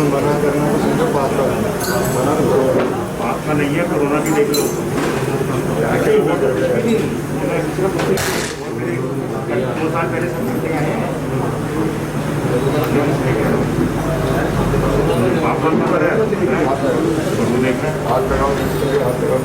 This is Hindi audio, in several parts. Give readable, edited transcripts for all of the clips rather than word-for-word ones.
मना करना तो समझो बात का मना तो बात का नहीं है। कोरोना की देख लो क्या क्या हुआ, 2 साल पहले सब करते आए हैं। आप लोग पर है हाथ लगाओ, हाथ लगाओ।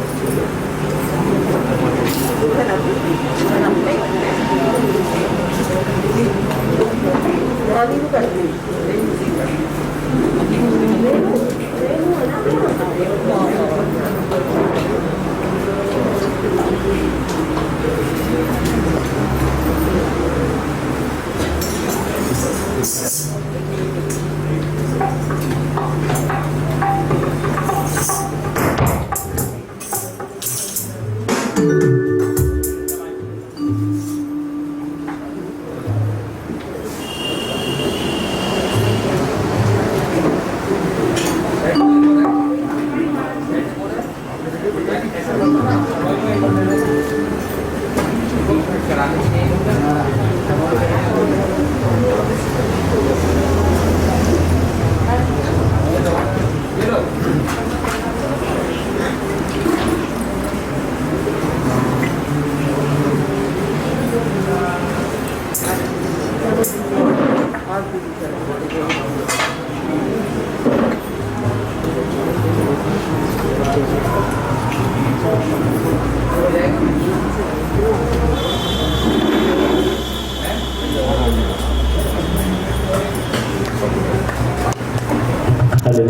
हेलो,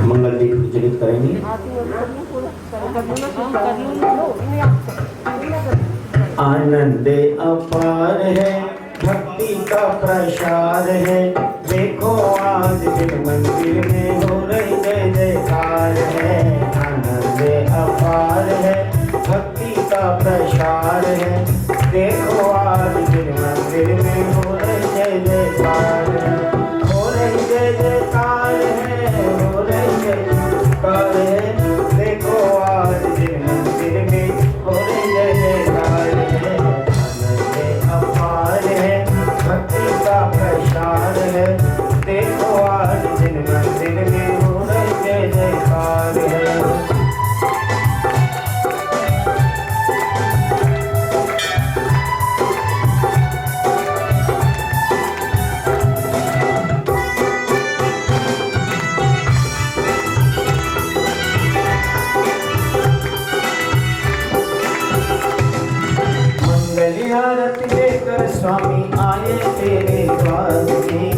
मंगल दीप प्रज्वलित करेंगे। आनंद अपार है, भक्ति का प्रसाद है। देखो आज दिल मंदिर में हो रही जय जयकार है। आनंद अपार है, भक्ति का प्रसाद है। देखो आज दिल मंदिर में हो रही जय जयकार है। हो रही जय जयकार है, हो रही जय जयकार है। देखो आज दिल मंदिर में हो रही जय जयकार है। आनंद अपार है, भक्ति का प्रसाद है। देखो आज दिल मंदिर में हो रही जय जयकार है। आरती लेकर स्वामी आए तेरे द्वार में,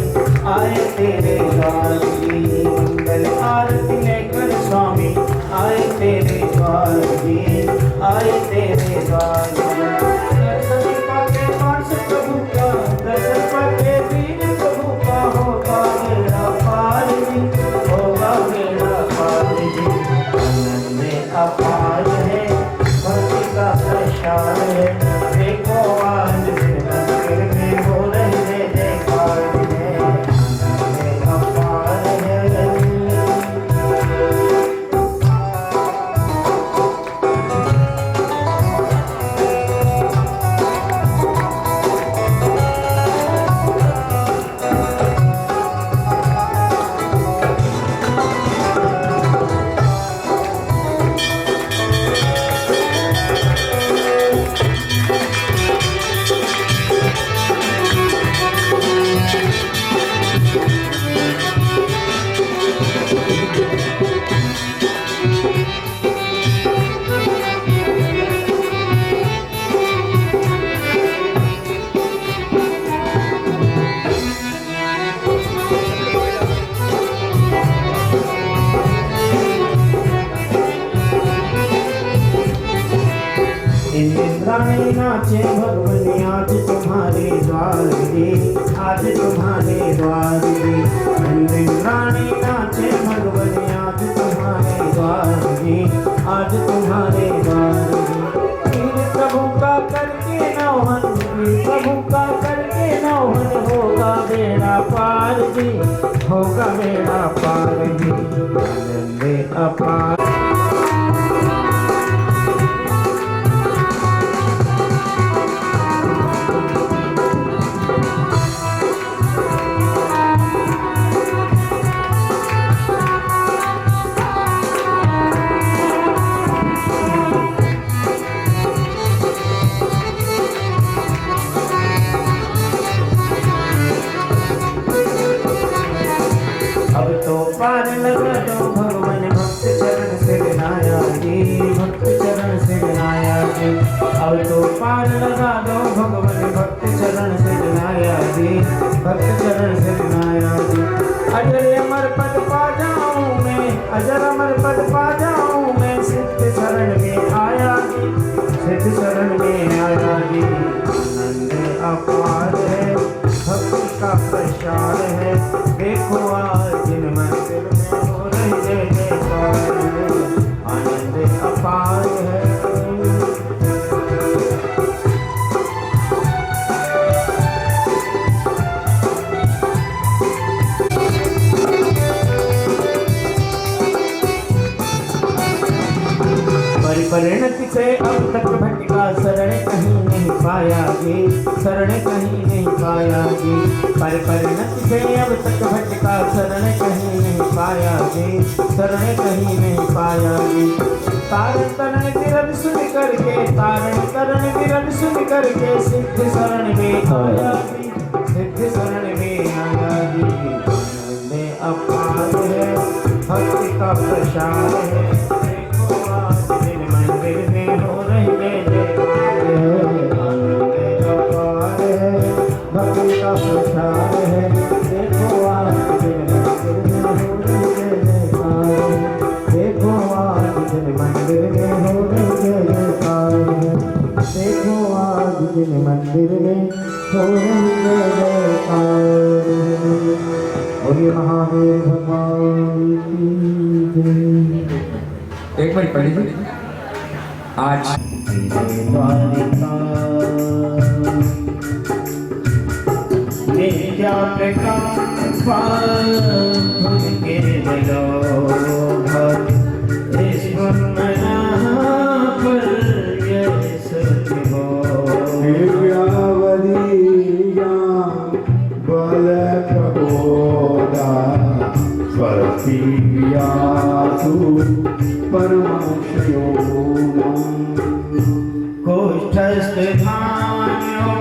आए तेरे द्वार में। मंगल आरती लेकर स्वामी आए तेरे द्वार में, आए तेरे द्वार में। दर्शन पाके पास प्रभु का, दर्शन पाके दीन प्रभु का होगा बेड़ा पार जी, होगा बेड़ा पार जी। आनंद अपार है, भक्ति का प्रसाद है। देखो आज दिल मंदिर में हो रही जय जयकार है। आनंद अपार है। इंद्राणी नाचे भगवनी आज तुम्हारे द्वार रे, आज तुम्हारे द्वार रे। इंद्राणी नाचे भगवनी आज तुम्हारे द्वार रे, आज तुम्हारे द्वार रे। प्रभु का करके नौहन, प्रभु का करके नौहन होगा बेड़ा पार जी, होगा बेड़ा पार जी। आनंद अपार पार लगा दो भगवान भक्त चरण से विनाया जी, भक्त चरण से विनाया जी। अब तो पार लगा दो भगवान भक्त चरण से विनाया जी, भक्त चरण से विनाया जी। अजर अमर पद पा जाऊं मैं, अजर अमर पद पा जाऊं मैं, सिद्ध शरण में आया जी, सिद्ध शरण में आया जी। आनंद अपार है भक्ति का प्रसार है, देखो आज जिन मंदिर में हो रही जय जयकार है, आनंद अपार है। परिणति से अब तक भटका शरण कहीं नहीं पाया जी, शरण कहीं नहीं पाया जी। परिणति से अब तक भटका शरण कहीं नहीं पाया जी, शरण कहीं नहीं पाया जी। तारण तरण विरल सुन करके, तारण तरण विरल सुन करके, सिद्ध शरण में आया जी, सिद्ध शरण में आया जी। आनंद अपार है भक्ति का प्रसार है, देखो आज जिन मंदिर में हो रही जय जयकार है, आनंद अपार है भक्ति का प्रसार है, देखो आज जिन मंदिर में हो रही जय जयकार है, देखो आज जिन मंदिर में हो रही जय जयकार है, देखो आज जिन मंदिर में हो रही जय जयकार है। बोलिए महावीर भगवान की जय। एक बार पढ़ लीजिए। आज द्वारिका नित्या प्रकाश के जलोभर स्मरणा पर यश दिव्यावलिया बल प्रबोधा स्वस्तियासु परमाशयो कोष्ठस्थ धान्यों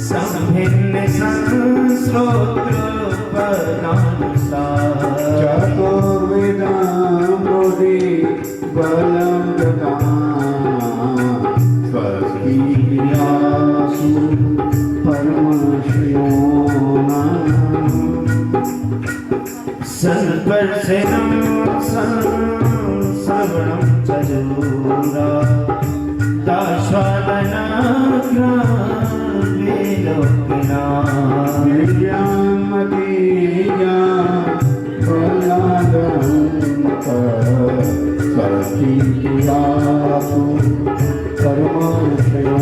संभिन्न संस्रोत्र पदानुसार चतुर्वेदां बोधि बलं ददामि स्वस्तियासु परमाशयो संस्पर्शनं श्रवणं चजूरा दास्वादनाग्रावेलोकिना विद्यामतीया बलादन्त स्वस्तियासु परमाशयो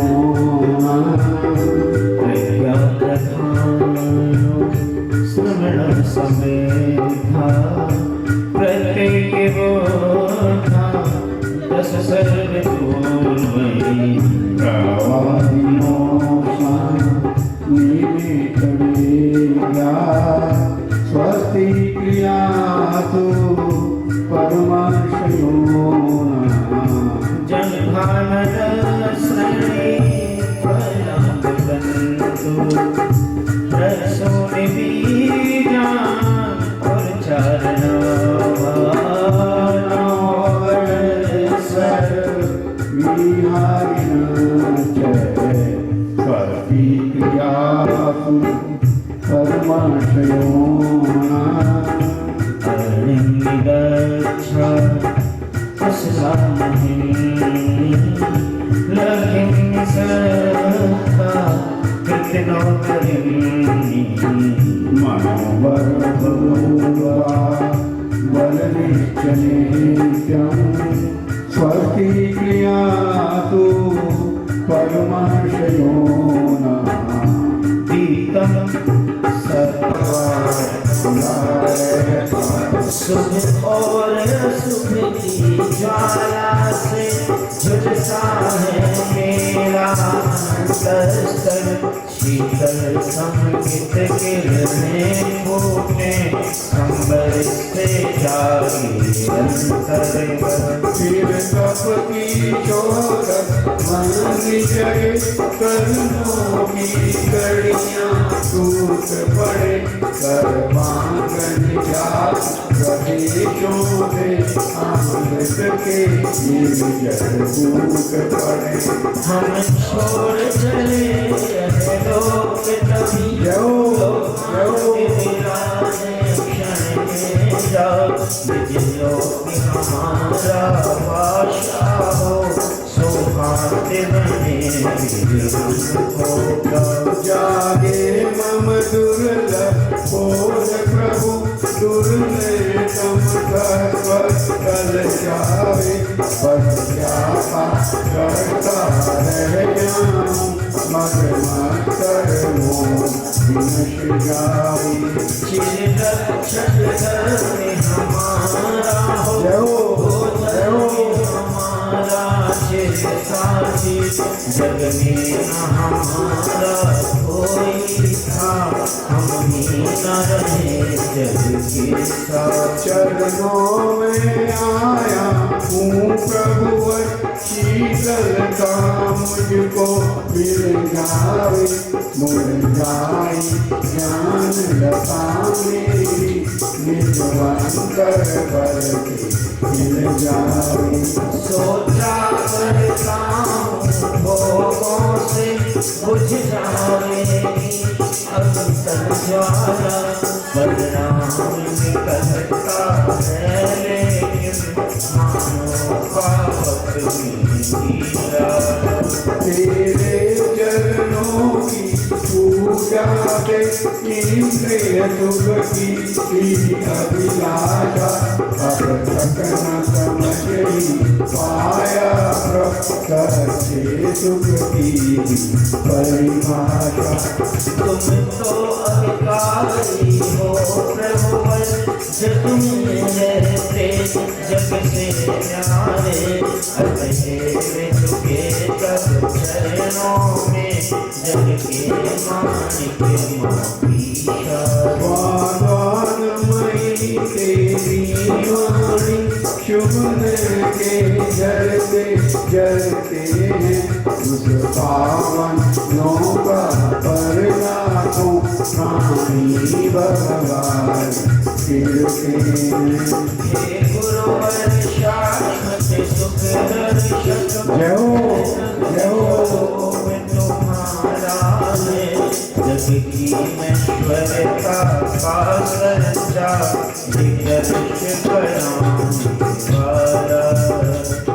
श्रवण समेधा प्रत्येक बोधा दश सर्वपूर्वै प्रवादिनो निमित्तवेद्या स्वस्ति क्रियासु परमाशयो जन्मानश्रणे फलांतु रसोनि बीजा और चरणावरणेश्वर विहारिण च स्वस्ति क्रियासु परमाशयो गच्छ अस्सामहि लक्ष्मी सत्ता कृतनो करिणी मनोवरभुवा बलनिश्चनेत्यं स्वस्ति क्रियासु परमाशयो दीपं सुख और सुख की ज्वाला से झुलसा है मेरा अंतःस्थल, शीतल संगीत किरणें फूटे अंबर से जागे अंतर्गत। फिर कप की शोरत मन विजय कर्मों की कड़ियाँ टूट पड़े कर मांगन जा प्रदेशों से अमृत के निर्जल कूट पड़े हम छोड़ चले रहे लोग तभी जयो जयो हमारा बादशाह हो सौभाग्य बने जागे मम दुर्लभ बोध प्रभु दुर्लेतम सर्व कल जावे बस जापा करता रह जाऊं मग मकर मोह विनश जावे हमारा हो हमारा साथी जग में न हमारा कोई था हम ही न रहे जग के साथ चरणों में आया हूँ प्रभुवर शीतलता मुझको मिल जावे मुड़ जाए ज्ञान लता मेरी निजवंतर बल के मिल जावे सोचा करता हूँ भोगों से बुझ जाएगी अब तक ज्वाला बदनाम निकलता है लेकिन मानो पाप तेरे चरणों की पूजा से इंद्रिय सुख की अभिलाषा अब तक न समझी पाया प्रभु सुख की परिभाषा तुम तो अधिकारी हो प्रभुवर जग में रहते जग से न्यारे अतः झुके तब चरणों में जग के मानिक मापीशा वादानमयी तेरी वाणी शुभन के जलते जलते हैं उस पावन नौका पर लाखों प्राणी भगवान फिरते हैं हे गुरुवर शाश्वत सुख दर्शक जय हो तुम्हारा है जग की ऐश्वर्यता का सच्चा दिग्दर्श वाला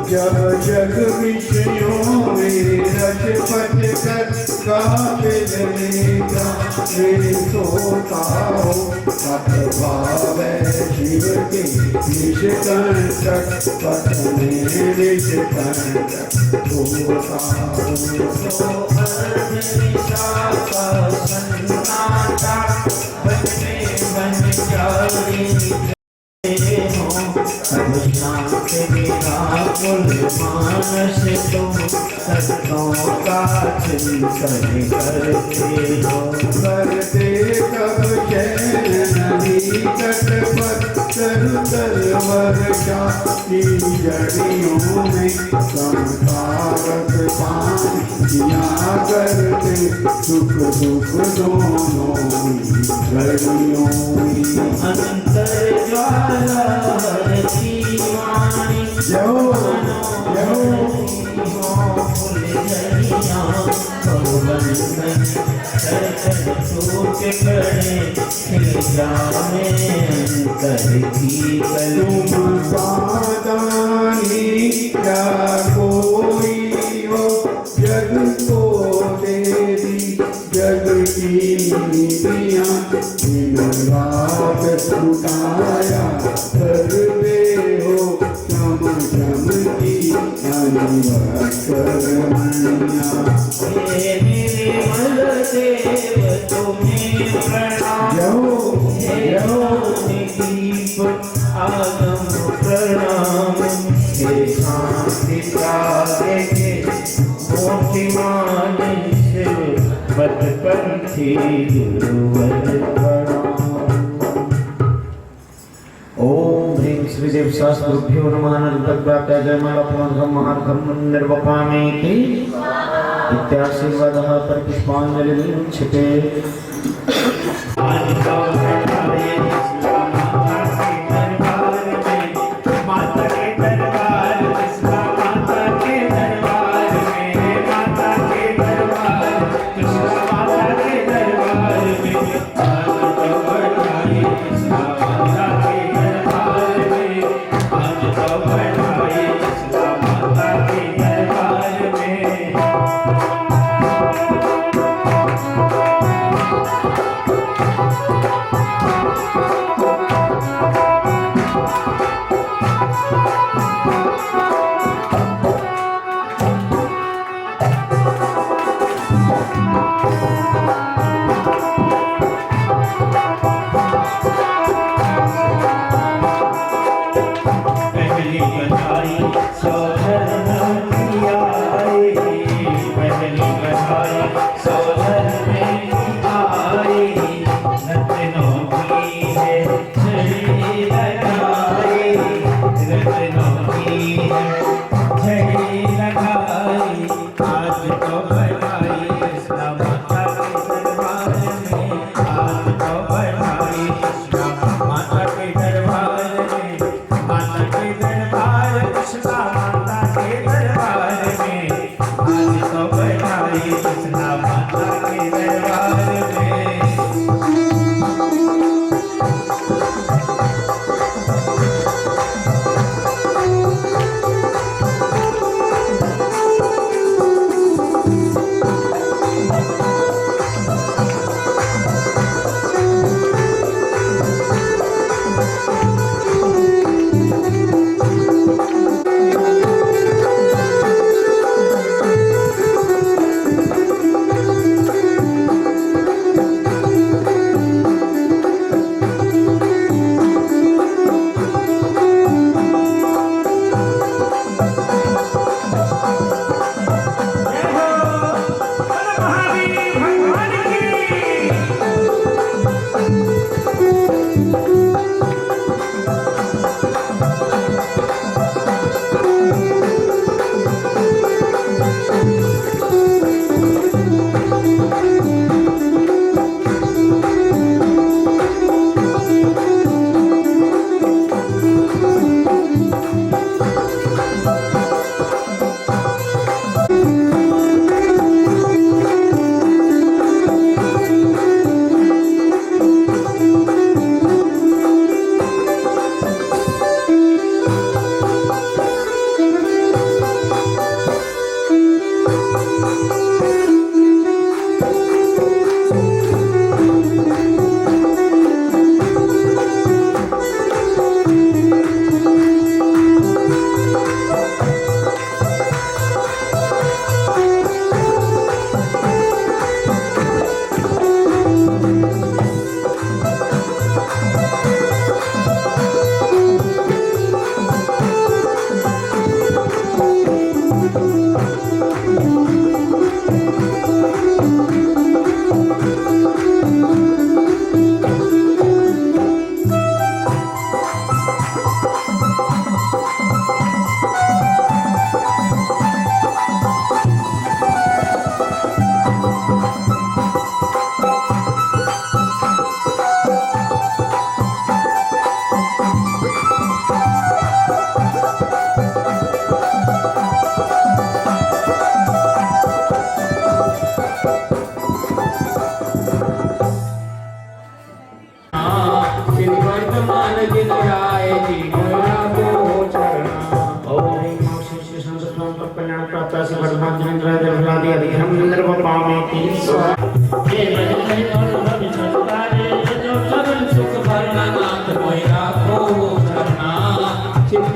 जब जग विषयों में रच पच कर काबिल लेता मेरे सोता हो अथवा शिव के निष्कंटक पत्नी निष्कंटक होता तो अर्धनिशा सन्नाटा बन जाए अब शांत विराकुल मानस तुम सत्यों का चिंतन करते हो करते कब चैन नदी तट पर तर वर्षा की जड़ियों में संसारक पानी किया करते सुख दुख दोनों घड़ियों में अंतर ज्वाला की वाणी जयो जयो फूल झड़ियाँ भवन में टूट पड़े जामे अंतर की तुम सादानी क्या कोई हो जग को तेरी जग की नीतियाँ दिन रात उठाया करते हो चम चम की अनिवर्तर मणिया निर्मल देव तुम्हें प्रणाम जयो दीप आगम प्रणाम हे शांति त्यागे के मोतिमान शिव बदपंथी गुरुवर प्रणाम। ओम ह्रीं श्रीदेव शास्त्रुभ्यो नमः। अनंत प्राप्त जयमाला पुनर्गम महार्घम निर्वपामेति इत्याशीर्वादः पर पुष्पांजलि क्षिपे आज का बैठाए इस्लाम माता के दरबार में, माता के दरबार में, माता के दरबार में, कृष्णा माता के दरबार में, आज तो बैठाए इस्लाम माता के दरबार में, आज तो बैठाए इस्लाम माता के दरबार में। पहली बधाई सोहर में आई, पहली बधाई सोहर में आई, रत्नों की है छड़ी लगाई, रत्नों की है छड़ी लगाई, आज तो बधाई इस्लाम माता के दरबार में, आज तो बधाई इस्लाम माता के दरबार में, माता के दरबार कृष्णा माता के दरबार में, आज तो बधाई कृष्णा माता के दरबार में।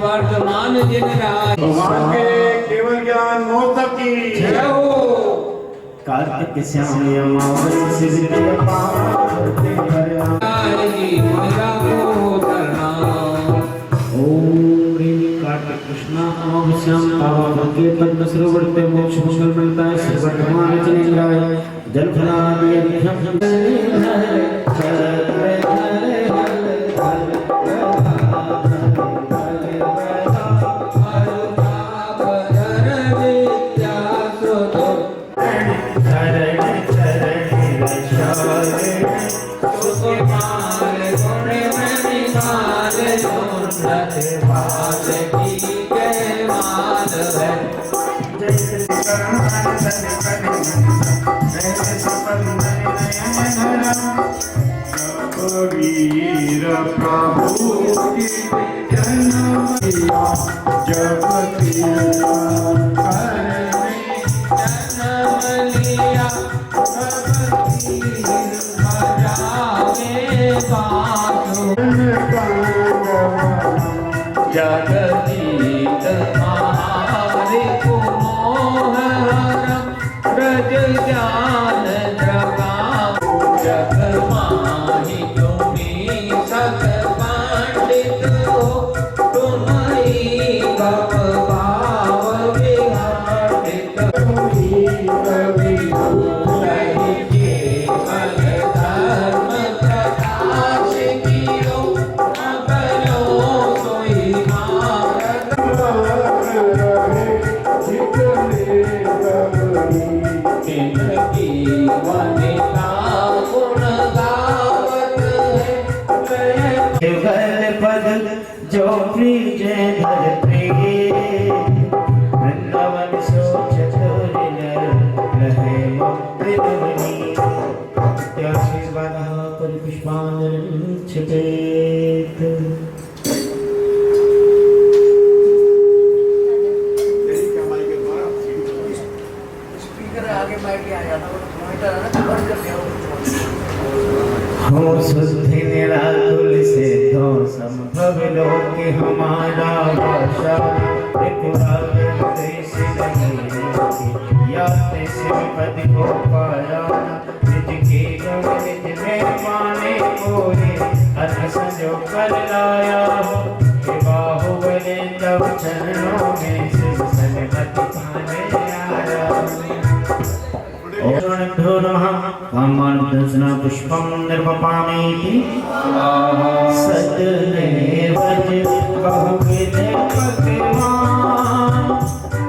वर्तमान दिन राय भगवान के केवल ज्ञान मोहतब की जय हो। कार्तिक श्याम अमावस्या विद्या पावते हरया जी मेरा को धरना। ओम ह्रीं कार्तिक कृष्णा अमावस्याम पावन के पद्म सरोवर पे मोक्ष मंगल मिलता है। श्री वर्तमान जिनेन्द्राय जल फलादि अर्घ्यम पासु जगदीत महारे को मोह हरम ब्रज जान द्रगा जग माहि तुम्ही सत पंडित हो तुम्ही भव भाव विहारित कवि लहि केवल धर्म प्रकाश कियो अगलो सोई मार्ग की वनिता गुण गावत है केवल पद जो प्रिय धर प्रिय वृंदावन सो चतुर रहे मुक्ति नवनी आशीर्वाद पर पुष्पांजलि छिपेत यही कमाई के द्वारा स्पीकर आगे माइक आ जाता है मॉनिटर है ना बंद कर दिया हो शुद्धि निराकुल से तो संभव लोक हमारा भाषा त्रिपुराग देश लगी या शिव पद को पाया निज के गुण निज में पाने कोई अर्थ संजो कर लाया हो कि बाहुबली तब चरणों में शिव सन्मति पाने आया कामानुदंसना पुष्पं निर्वपामीति सद्देवज बहुविध भगवान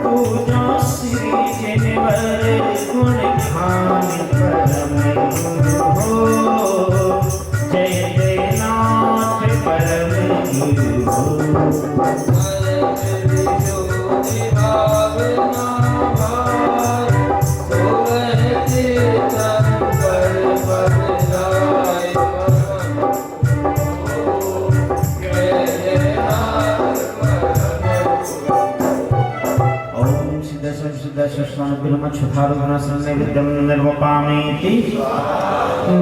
पूजा श्री जिनवर गुण ध्यान परम गुरु हो जय जयनाथ परम गुरु हो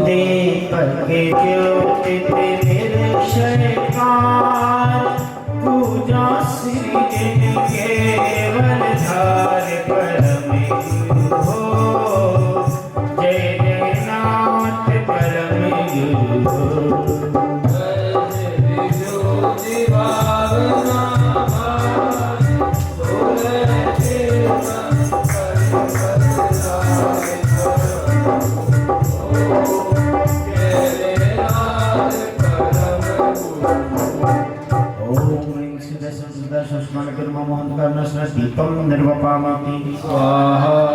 दीपक ज्योति निर्क्षयकार पूजा श्री जिन केवल धार परम गुरु हो जय जयनाथ परम गुरु दीपम निर्वपामति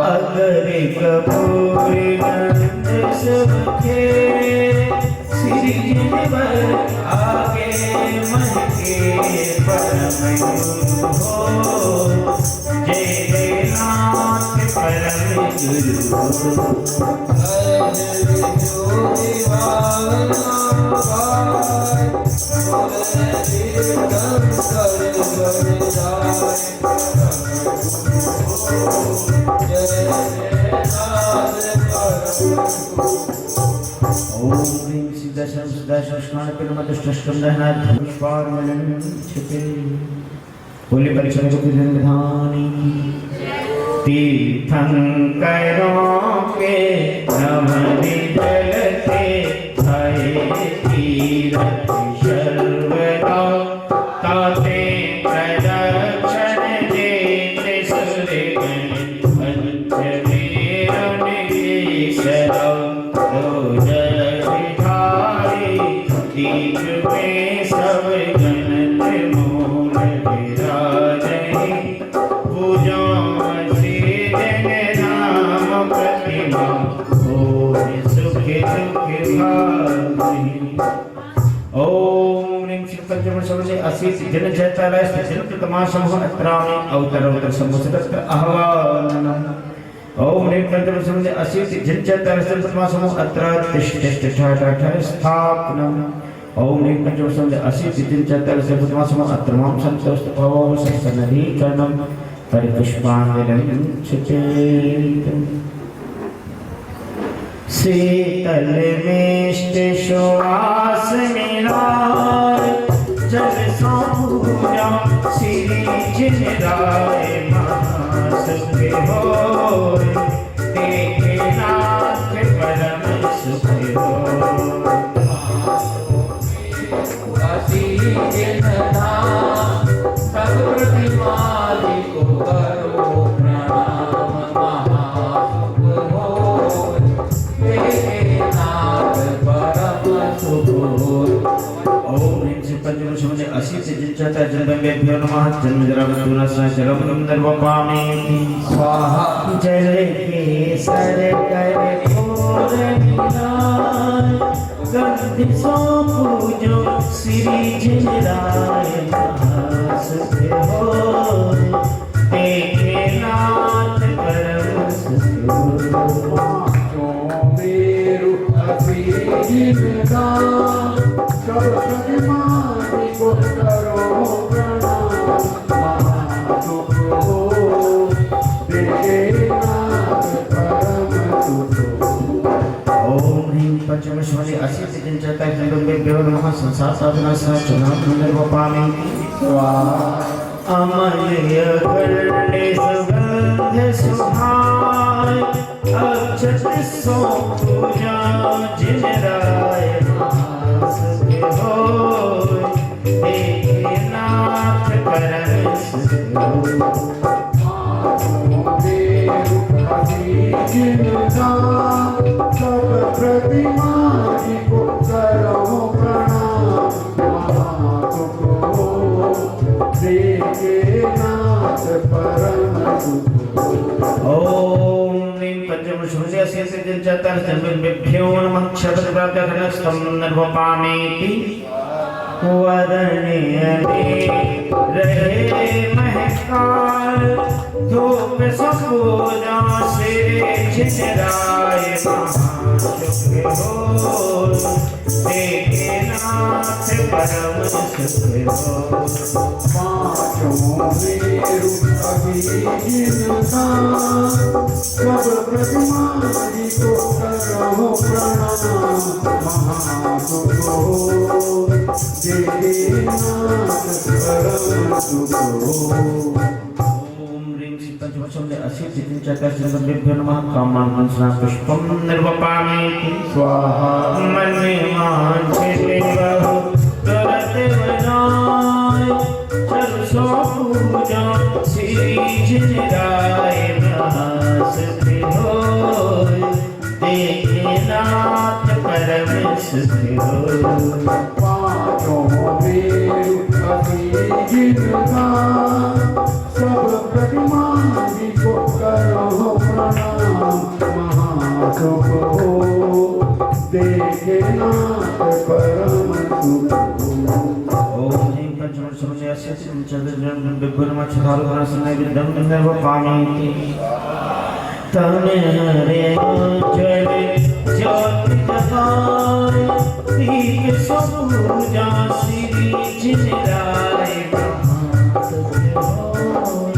अगरे कपूरी नंद सबके श्री जिनवर आगे मन के परम गुरु हो जय जयनाथ परम गुरु बोले परीक्षा को विधानी तीर्थंकरों के नमनि जलते हरे तीरथ सर्वदा ताते प्रदक्षिण देते सुरगण पंचवीरन ईश्वरा तो जल विधारी दीप में सब गण त्रिमूल विराजै पूजा श्री जन नाम प्रतिमा होय सुखि सुखि भावि ओम ह्रीं श्री पंचम शब्द असीत जन चैतन्य स्थित तमाशमः अत्राणि अवतरोत्तर समुचितत्र आह्वानम् ओम ह्रीं पंचम शब्द असीत जन चैतन्य स्थित तमाशमः अत्र तिष्ठ स्थापनम् ओम ह्रीं पंचम शब्द असीत जन चैतन्य स्थित तमाशमः अत्र मां संतोषपवो सन्नधीकरणम् परिपुष्पांजलिं चिचेत शीतल मिष्ट सुवास जिनराय महासुख होय देखे नाथ परम सुख होय असी जिनधाम सब प्रतिमादि को करो प्रणाम महासुख होय देखे नाथ परम सुख होय। ओम ह्रीं श्री पंचमुखी असी जिनचाता जन्मेभ्यो नमः जन्म जरा मृत्यु नाशनाय जगम निर्वपामि स्वाहा जय केसर कर घोर निधान गंध सो पूजो श्री जिनराय महासुख होय देखे नाथ परम सुख होय। जो मेरु असी जिनदान सब प्रतिमादि को करो प्रणाम महासुख हो देखे नाथ परम सुख हो। ओम ह्रीं पंचमुखी असी जिनचाता जन्मेभ्यो नमः संसार साधनाय जगम निर्वपामि स्वाहा अमय करणे सुगंध सुहाय अक्षत सो पूजा जिनराय महासुख होय देखे नाथ परम सुख होय। सब प्रतिमादि को करो प्रणाम महासुख हो देखे नाथ परम सुख हो। ओम ह्रीं पंचमुखी असी जिनचाता जन्मेभ्यो नमः क्षत्र प्राप्तघनस्थं निर्वपामि वरण्य में रहे महकाल धूप सपूजा श्री जिनराय महासुख होय देखे नाथ परम सुख होय। पाँचों मेरु अभी जिनदान सब प्रतिमादि को करो प्रणाम महासुख हो देखे नाथ परम सुख हो। ओम ह्रीं श्री पंचमुखी असी जिनचाता जन्मेभ्यो नमः कामनां पुष्पं निर्वपामि स्वाहा मन मांझिले बहु तुरत बनाय चल सो पूजा श्री जिनराय महासुख होय देखे नाथ परम सुख होय। पाँचों मेरु अभी जिनदान सब प्रतिमादि को करो प्रणाम महासुख हो देखे नाथ परम सुख हो। ओम ह्रीं पंचमुखी असी जिनचाता जन्मेभ्यो नमः क्षुधारुधन सन्नय विद्यं निर्वपामि तन रे जल ज्योति जगाय दीप सो पूजा श्री जिनराय महासुख होय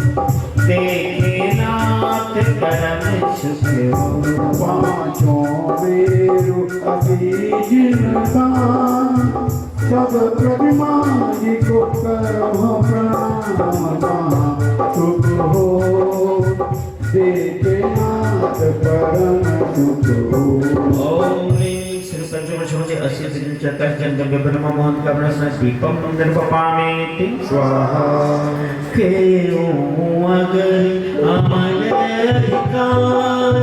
देखे नाथ परम सुख होय। पाँचों मेरु अभी जिनदान सब प्रतिमादि को करो प्रणाम महासुख हो देखे नाथ परम सुख हो। ओम ह्रीं श्री पंचमुखी असी जिनचाता जन्मेभ्यो नमः मोहन कमलस्य दीपं निर्वपामि स्वाहा केऊं अगर अमल अधिकार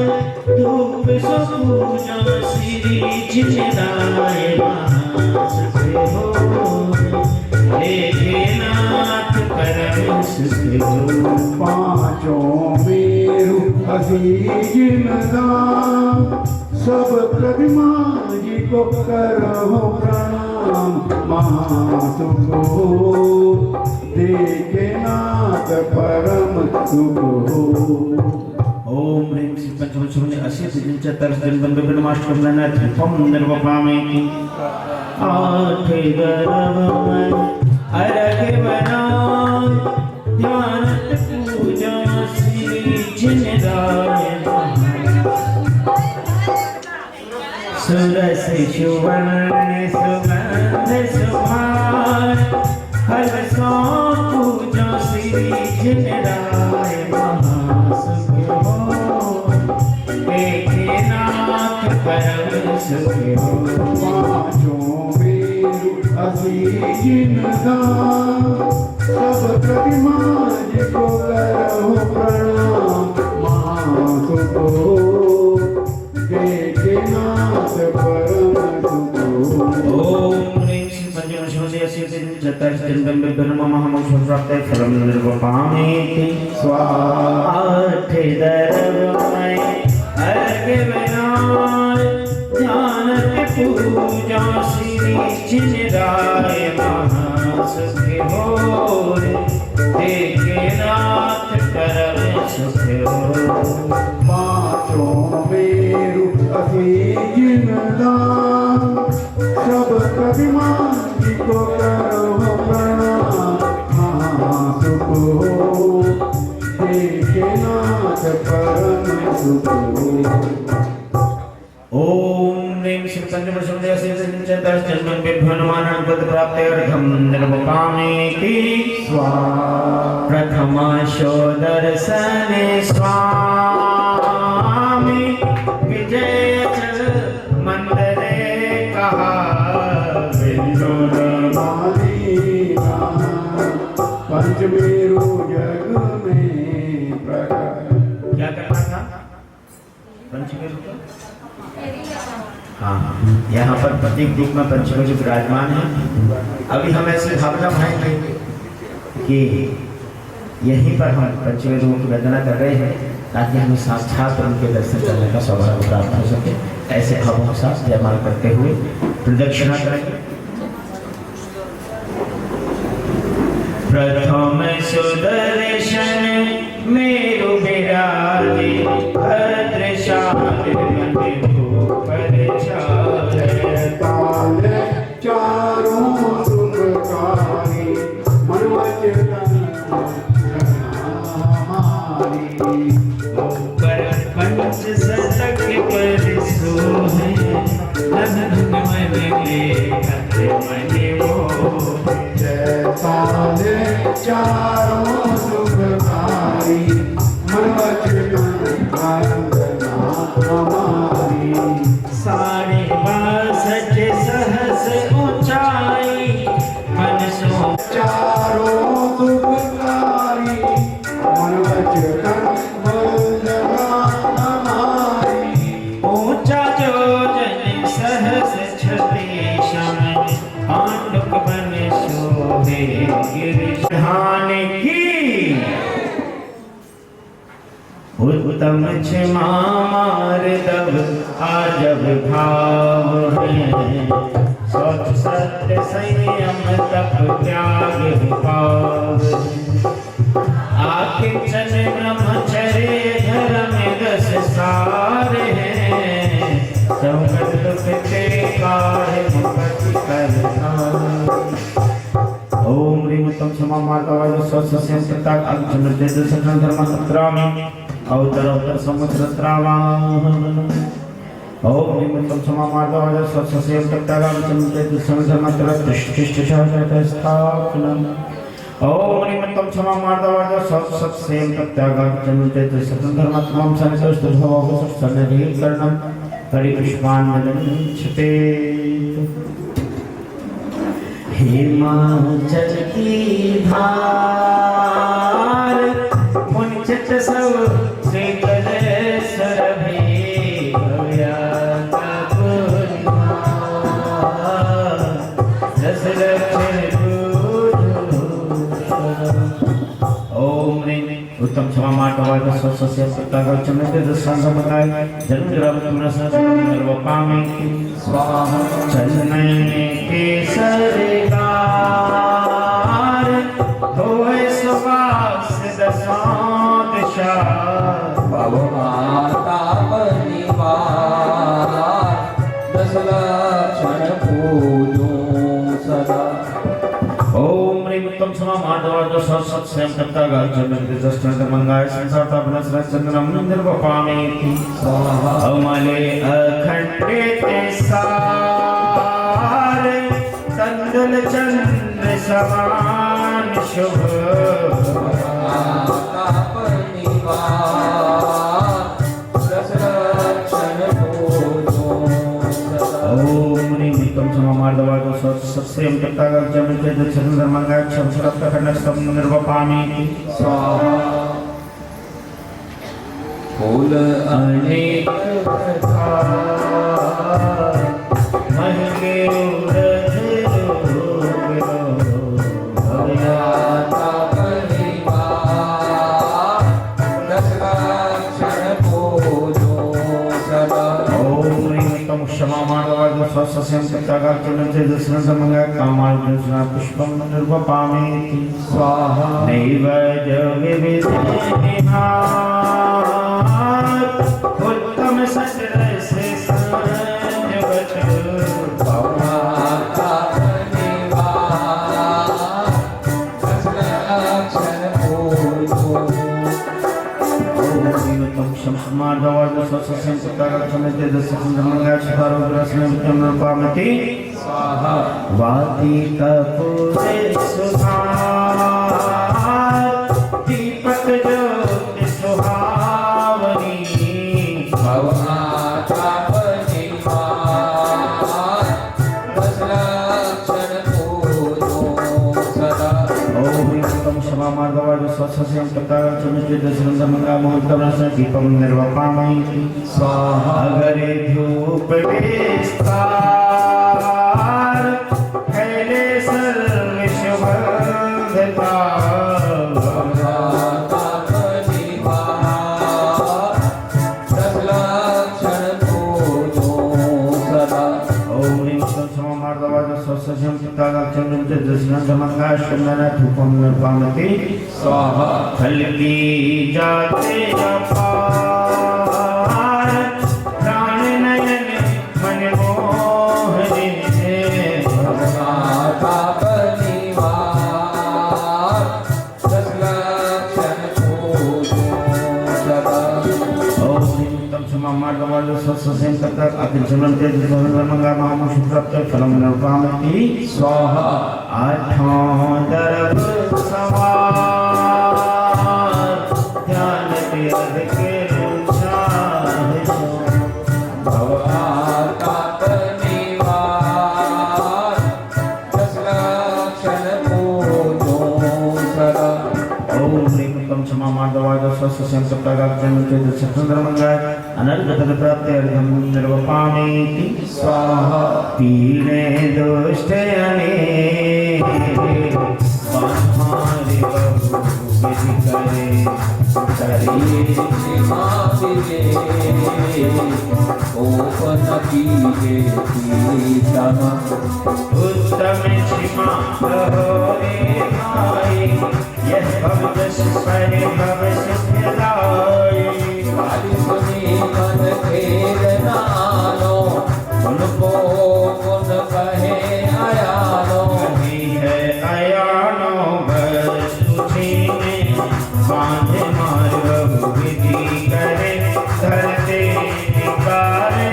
धूप सो पूजा श्री जिनराय महासुख होय देखे नाथ परम सुख होय। पाँचों मेरु अभी जिनदान सब प्रतिमादि को करो प्रणाम महासुख हो देखे नाथ परम सुख हो। ओम ह्रीं श्री पंचमुखी असी जिनचाता जन्मेभ्यो नमः कामनां निर्वपामि आठ गर्भ में अर्घ बनाय ध्यानत पूजा श्री जिनराय सुरस सुवर्ण सुगंध सुभान हर सो पूजा श्री जिन राय महासुख हो, एक नाथ परम सुख हो। पाँचों मेरु असीज निदान, सब प्रतिमा जिको करो प्रणाम। महासुख हो देखे नाथ परम सुख हो। ओम ह्रीं श्री पंचमशोदय सिद्धि चतुर्चंदम विभ्रम महामोक्ष प्राप्ते फलम निर्वपामेति स्वाहा। आठ दरमय अर्घ विनाय ज्ञान पूजा श्री जिन राय महासुख हो, देखे नाथ परम सुख हो। पाँचों मेरु असीज निदान, सब प्रतिमा जिको करो प्रणाम। महासुख हो देखे नाथ परम सुख हो। ओम ह्रीं श्री पंचमशोदय सिद्धि चतुर्चंदम विभ्रम पद प्राप्ते अर्घम निर्वपामेति स्वाहा। प्रथम दर्शन स्वामी विजय चल मंदरे कहा मालीना पंचमेरु जग में प्रकट। क्या करना था पंचमेरु को? हाँ, यहाँ पर प्रतीक रूप में पंचमेरु विराजमान है। अभी हम ऐसे भावना भाएंगे कि यहीं पर हम पंचमेरु की वंदना कर रहे हैं ताकि हमें साक्षात उनके दर्शन करने का सौभाग्य प्राप्त हो सके। ऐसे भावों के साथ जयमाल करते हुए प्रदक्षिणा करेंगे। प्रथम सुदर्शन मेरु विराजे, भद्रशाली मंदिर पर छाए। ताल चारों सुखकारी, मन वचन हमारी। ऊपर पंच सतक पर सोहे, धन मन ले खत मन मोहे। ताल चारों सुखकारी, मन वचन हमारी। 62 सहस ऊंचाई, मन सो चारों सुखकारी, मन वचन वंदना हमारी। ऊंचा जोजन सहस छति शम, पांडुक बन शोभे गिरिधान की। उत्तम क्षमा मार्दव आजब भाव है, स्वच्छ सत्य संयम तप त्याग पाव। आकिंचन ब्रह्मचर्य धर्म 10 सार है, चौकट दुख ते काढ़ मुक्ति करना। ओम ह्रीं उत्तम क्षमा मार्दवाय स्वच्छ संयम अग्निमृत्य सकल धर्म सत्रामि अवतर संवत्सरत्रावाहन। ओम ह्रीं उत्तम क्षमा मार्दवाय स्वच्छ संयम अग्निमृत्य सकल धर्म स्थापनम्। ओम ह्रीं उत्तम क्षमा मार्दवाय स्वच्छ संयम अग्निमृत्य सकल धर्म संतुष्ट भव सन्निधिकरणम् परिपुष्पान्नदंच्छते। हिमाचल की धार, मुनिचित सब शीतल सरभे, भव्या कपूर्णिमा, दशरथ ओम ह्रीं उत्तम क्षमा मार्दवाय स्वच्छ संयम अग्निमृत्य जन्म निर्वपामेति स्वाहा। चलनयने केसरगार, होय सुवास दशां दिशा। भवताप निवार, 10 लक्षण पूजो सदा। ओम ह्रीं उत्तम क्षमा मार्दवाय स्वच्छ संयम अग्निमृत्य मंगाय संसार चंद्रम निर्वपामेति स्वाहा। अमले अखंडित सार, तंदुल चंद्र समान शुभ ओम ह्रीं तम समामार्दवादो सस्यं तत्तागर्जं चेदक्षं धर्मंगाक्षं शरत्तखण्डस्थं निर्वपामि स्वाहा फूल अनेक प्रकार महके उरज भगवाता परिवार दशलक्षण पूजो सदा ओम ह्रीं तम क्षमामार्दवादो सस्यं तत्तागर्जं चेदक्षं धर्मंगाक्षं पुष्पं निर्वपामि स्वाहा नैव जविविधेना उत्तम सचरस संजवत भगवाता परिवार दशलक्षण पूजो ओम क्षमार्दवादो सस्यं तत्तागर्जं चेदक्षं धर्मंगाक्षं निर्वपामि स्वाहा वाति कपूरे सुधार दीपक ज्योति सुहावनी भगवाता परिवार दशलक्षण पूजो सदा ओम तम क्षमार्दवादो सस्यं तत्तागर्जं चेदक्षं धर्मंगाक्षं दीपं निर्वपामि स्वाहा अगरे धूप विस्तार कैले सर्व शुभंधता भगवाता परिवार दशलक्षण पूजो सदा ओम ह्रीं तम समामार्दवादो सस्यं तत्तागर्जं चेदक्षं धर्मंगाक्षं धूपं निर्वपामि स्वाहा फलकी जाते अपार प्राण नयन मन मोहने भगवाता परिवार दशलक्षण पूजो सदा ओम ह्रीं तम समामार्दवादो सस्यं तत्तागर्जं चेदक्षं धर्मंगाक्षं फलं निर्वपामि स्वाहा आठों दरब सवार ध्यान तीर्थ के चाहे भगवाता परिवार दशलक्षण पूजो सदा ओम ह्रीं तम क्षमार्दवादो सस्यं तत्तागर्जं चेदक्षं धर्मंगाक्षं अनर्घतप्राप्त्यर्थं निर्वपामि स्वाहा पीड़े दुष्ट अनेक बाधारे बहु विधि करे करिए उत्तम क्षमा करो रे भाई यह भव जस परे भव सिद्ध लाई कही है अयानो बस तुझी में बांधे मार बहु विधि करे धरते निकाले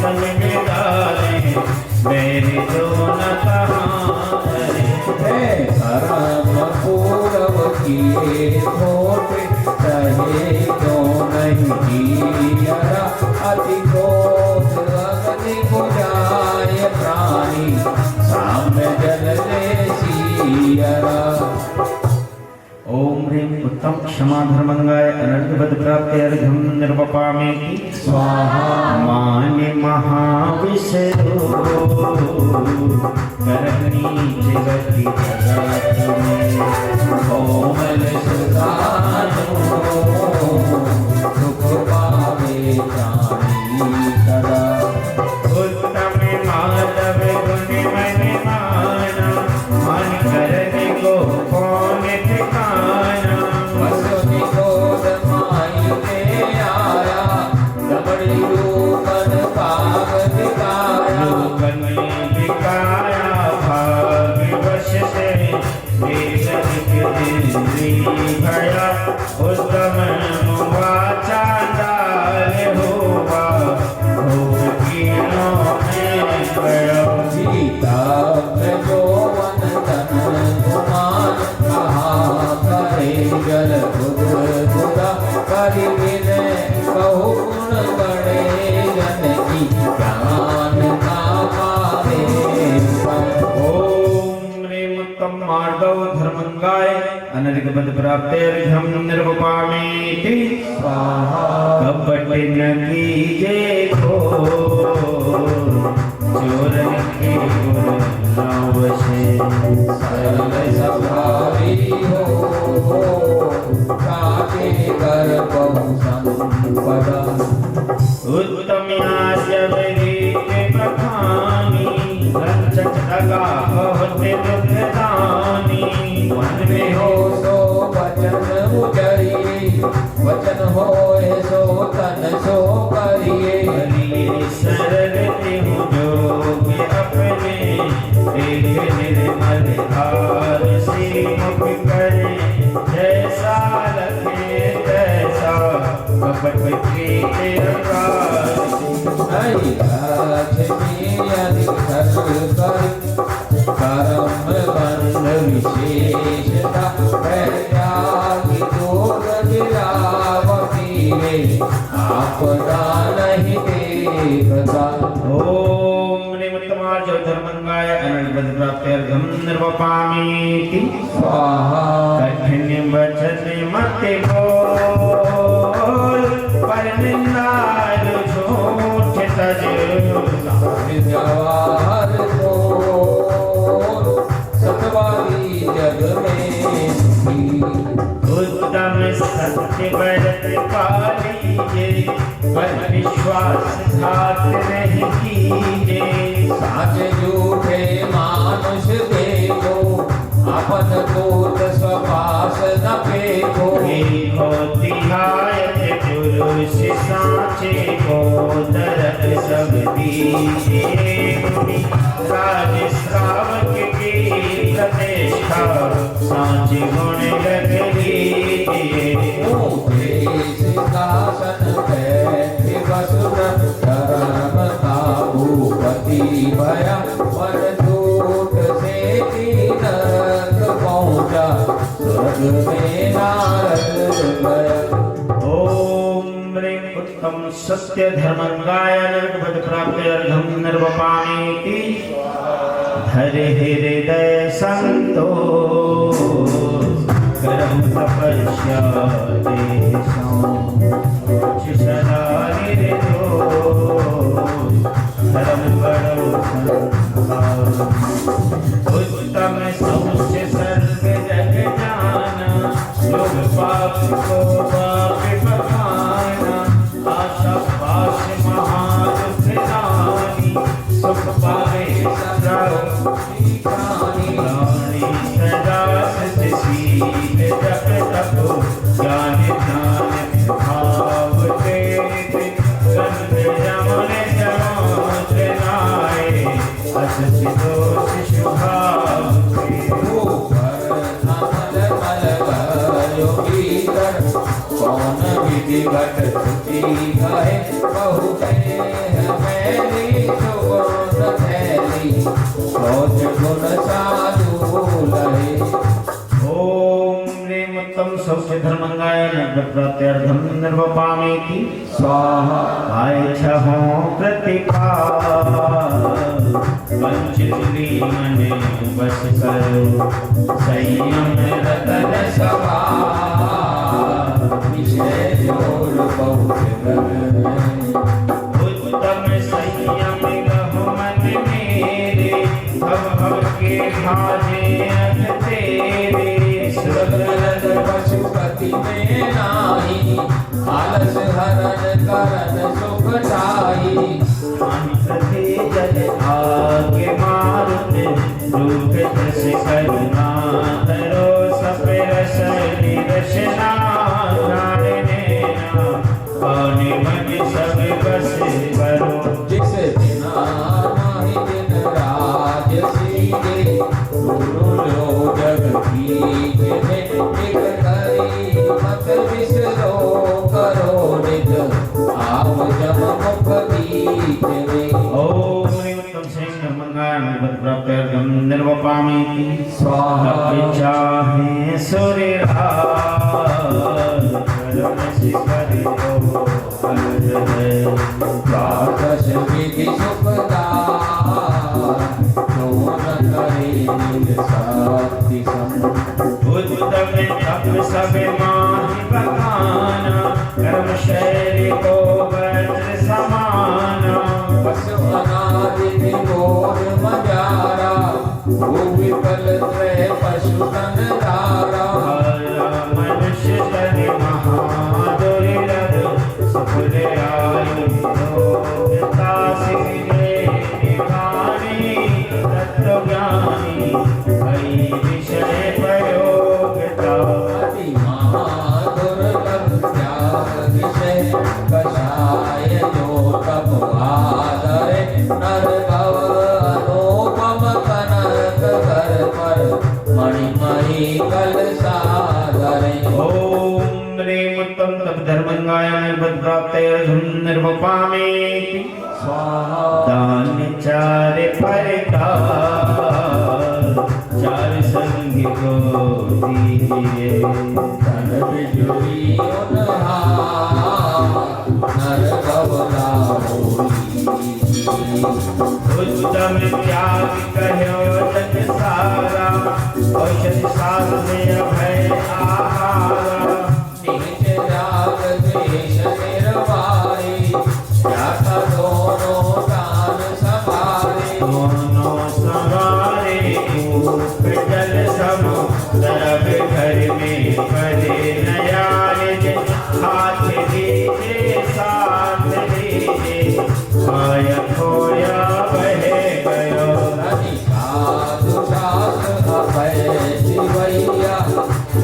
संग डाले मेरे जो न कहा अति क्रोध अग्नि बुझाए प्राणी साम्य जल ले सियरा ओम ह्रीं उत्तम क्षमा धर्मंगाय अनर्घवद प्राप्त्यर्थं निर्वपामि स्वाहा मान्य महाविष्णु करणी जगति जगत में कोमल सुदानो सुख पावे प्राणी सदा उत्तम माधव गुण मन माना मन करने को कौन ठिकाना वसुनि गोद माई ले आया रमणी रूपन पाग दिखाया लोकन में दिखाया भाग अनर्गपद प्राप्त्यर्घ्यं निर्वपामीति स्वाहा कपट न कीजे चोरन के गुण नावशे सर्व स्वभावी हो काके कर बहु संपदा उत्तम आर्यवरीते बखानी रंचक दगा होते दुखदानी मन में हो सो वचन उचरिए वचन होए सो तन सो करिए हरि सरल तिहु जोग अपने एक निर्मल हार से मुख करे जैसा लखे तैसा कपट प्रीत अकार नहीं लक्ष्मी अधिक कर कर्म बंध विशेषता त्यागी दोग गिरावती रे आपदा नहीं देखता ओम निमित्तमार्ज धर्मंगाय अनर्गपद प्राप्त्यर्घ्यं निर्वपामीति स्वाहा कठिन वचन मत बोल पर निंदार झूठ तज विद्यावार को सतवादी जग में सुखी उत्तम सत्य व्रत पालीजे पर विश्वास घात नहीं कीजे साच झूठे मानुष देखो अपन कोट स्वपास न फेंको देखो तिहायत पुरुष साचे को दरक सब दीजे राज श्रावक की प्रतिष्ठा साच गुण लग लीजिए ऊँचे सिंहासन बैठे वसुर धर्म का भूपति भया पर झूठ से नरक पहुँचा स्वर्ग में नारद गया ओम ह्रीं उत्तम सत्य धर्मंगाय अनर्गपद प्राप्त्यर्घ्यं निर्वपामीति धरे हृदय संतोष करम तपस्या देशों सदा निर्दोष धर्म करो संसार उत्तम सौच सर्व जग जाना लोग पाप को पाप बखाना आशा पाश महादुख रानी सुख पावे सदा प्राणी सदा सच शील जप तप ज्ञान ध्यान भाव तेज गंध जमन जमोत्र नाय असच दोष शुभाव कौन विधि घट छुटी है बहु मैली सुगुण थैली सोच गुण साधु लहे ओम ह्रीं उत्तम सौख्य धर्मंगाय अनर्गपद प्राप्त्यर्घ्यं निर्वपामीति स्वाहा आय छहो प्रतिपाल पंचली मन बस करो संयम रतन सभा विषय जोड़ बहुत गगन उत्तम संयम लहु मन मेरे भव के भाजे अघ तेरे सुरगणन पशुपति में नाही आलस हरण करन सुख ठाई अंत थे जल आगे मारुत रूप दस करुणा धरो सपरस निरशना नारायणेना पानी मन सब बस करो जिस बिना नाही दिन राज सीगे गुरु लो जग की एक करी मत विसरो करो निज आप जम मुख गीत में ओम ह्रीं उत्तम सिंह धर्मंगाय अनर्गपद प्राप्त्यर्घ्यं निर्वपामीति स्वाहा चाहे सूर्य करुण शिखर द्वादश विधि सुखदार जो न करे निज शक्ति सम उत्तम सब माहि बखाना कर्म शैली को वज्र समाना पशु अनादि विभोर मजारा विकल त्रय पशु तन धारा मनुष्य तन महादुर्लभ सफल आयु योग्यता सिरे निवाणी तत्व ज्ञानी हरि विषय प्रयोगता अति महादुर्लभ त्याग विषय कषाय जो तप आदरे नर भव अनुपम कनक कर पर मणिमणि कल सागरे ओम ह्रीं उत्तम तप धर्मंगाय निर्बध प्राप्तेर्घं निर्वपामेति स्वाहा दान चार परकार चार संग को दिए धन बिजुली उन्हा नर गवला उत्तम त्याग कहो तज सारा औषध सार में अभय आहारा नीच राग द्वेष निर्वारी जाता दोनों दान सवारे दोनों सवारे ऊप जल सम तरब घर में पड़े नयाज हाथ दीजे साथ दीजे माया खोया बह गयो धनी साधु शास्त्र अभय शिवैया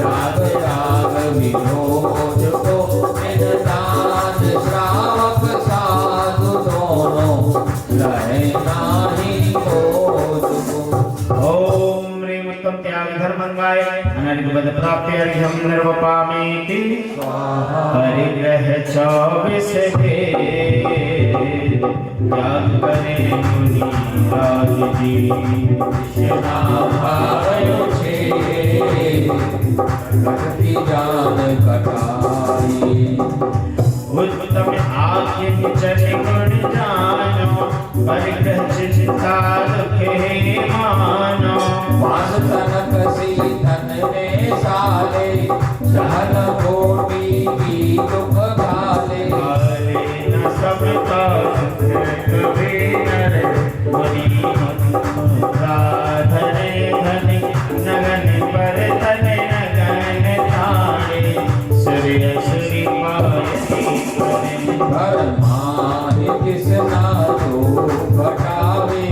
राग राग विनोद को निदान श्रावक साधु दोनों लय नाही बोध को ओम ह्रीं उत्तम त्याग धर्मंगाय अनर्गवद प्राप्त्यर्घं निर्वपामेति स्वाहा परिग्रह 24 भेद त्याग करे मुनि राज जी भावयो छे भक्ति जान कटाई उत्तम आज्ञ चले गुण जानो परिग्रह चिंता रखे मानो पास तनक सी धन में साले सहन कोटि की दुख घाले हाले न सबका कभी नर मुनि धने धनि नगन पर धने नगन तारे सूर्य सूर्य पायसी घर माहि किसना जो घटावे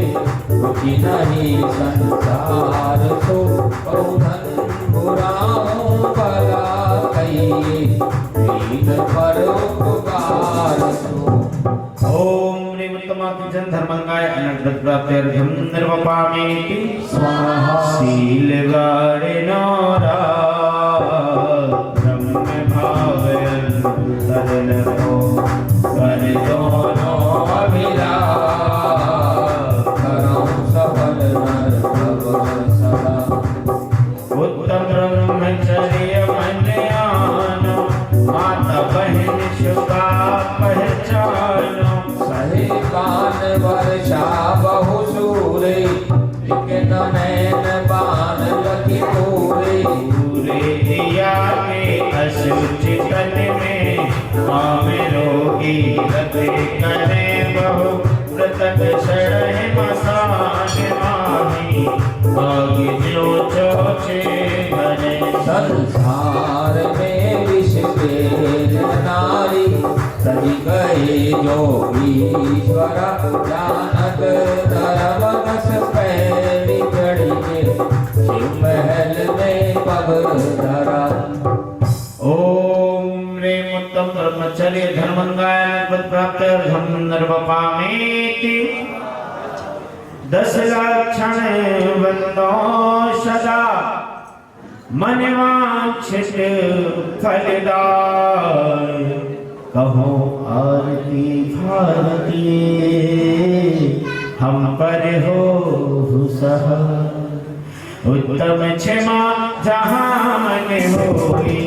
रुचि नहीं संसार सो कौधन बुराओं भला कहिए दीन पर उपकार सो ओम ह्रीं उत्तमात्मजन धर्मंगाय अनर्गत प्राप्त्यर्घं निर्वपामेति स्वाहा शील गारे नौरा ब्रह्म भावयन् तदनको कर दोनों अभिलाष करौं सफल नर भव सदा उत्तम ब्रह्मचर्य मन्यानो माता बहन शुका पहचानो सहे कान वर्षा बहु सूरे लेकिन नैन बान लखी पूरे पूरे दिया के अशुचि तन में काम रोगी रते करे बहु व्रतक शरण मसान माही भाग्य जो चोचे भरे संसार में विष के नारी सही गए जो ईश्वर जानक धर्म रस पैरी चढ़िए शिव महल में पग धरा ओम ह्रीं उत्तम ब्रह्मचर्य धर्मंगाय पद प्राप्त्यर्घं निर्वपामेति 10 लक्षण वंदो सदा मन वांछित फलदाय कहो आरती भारती हम पर हो सहाय उत्तम क्षमा जहाँ मन होई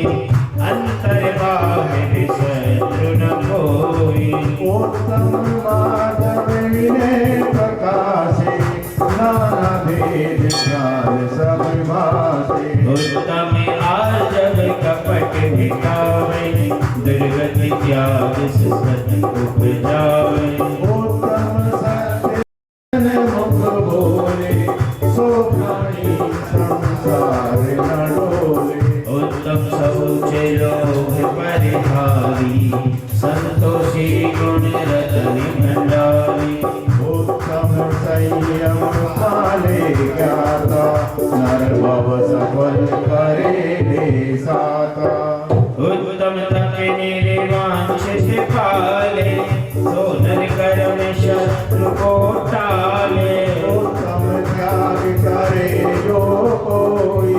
अंतर बाहिर शत्रु न कोई उत्तम माधव विनय प्रकाशे नाना भेद प्राण सब भाषे उत्तम आजब कप सत उपजावे। उत्तम सत्य मुख बोले सो प्राणी संसार न डोले। उत्तम शौच लोभ परिहारी संतोषी गुण रतन भंडारी। उत्तम संयम पाले ज्ञाता नर भव सफल करे ले साता। उत्तम तप निर्वांछित पाले सो नर कर्म शत्रु को टाले। उत्तम त्याग करे जो कोई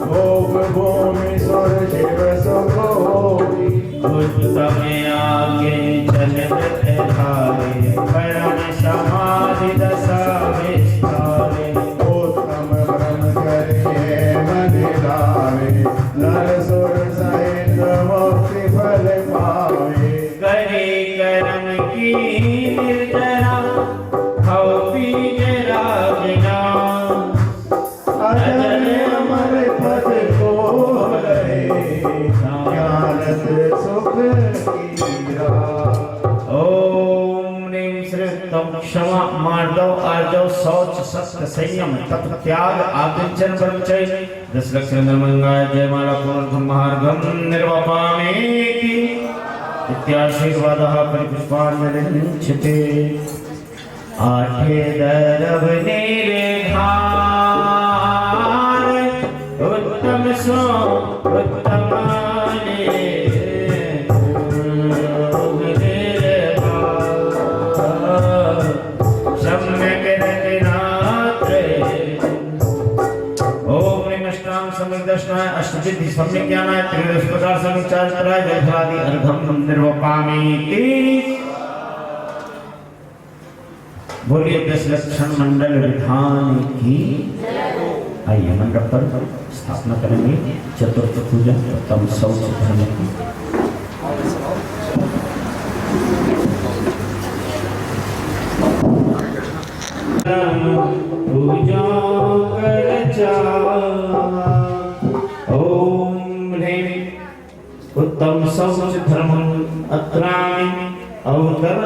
भोग भूमि स्वर शिव सोई। उत्तम आगे चल व्रत धारे परम समाधि दशा विस्तारे। उत्तम ब्रह्म करे मन लावे नर सुर सहित मुक्ति फल पावे। करे कर्म की निर्जरा हव बीज राजना। अजर अमर पद को लहे ज्ञानत सुख कीरा। ओम ह्रीं श्रीं तम क्षमा मार्दव आर्जव शौच सत्य संयम तप त्याग आदित्यन ब्रह्मचर्य 10 लक्ष निर्मंगाय जयमाला पूर्णम महार्घम निर्वपामि इत्याशीर्वादः परिपुष्पाञ्जलिञ्चिते। आठे दरव निर्धार उत्तम सो उत्तम सम्यक रचनात्रे। ओम ह्रीं अष्टांग सम्यक दर्शनाय अष्टसिद्धि सम्यक ज्ञानाय त्रयोदश प्रकार सम्यक चारित्राय जयध्वादि अर्घम निर्वपामि। बोलिए 10 लक्षण मंडल विधान की। आइए मंडप पर स्थापना करेंगे चतुर्थ पूजा उत्तम शौच धर्म की। पूजा कर ओम ह्रीं उत्तम शौच धर्म अत्रामि अवतर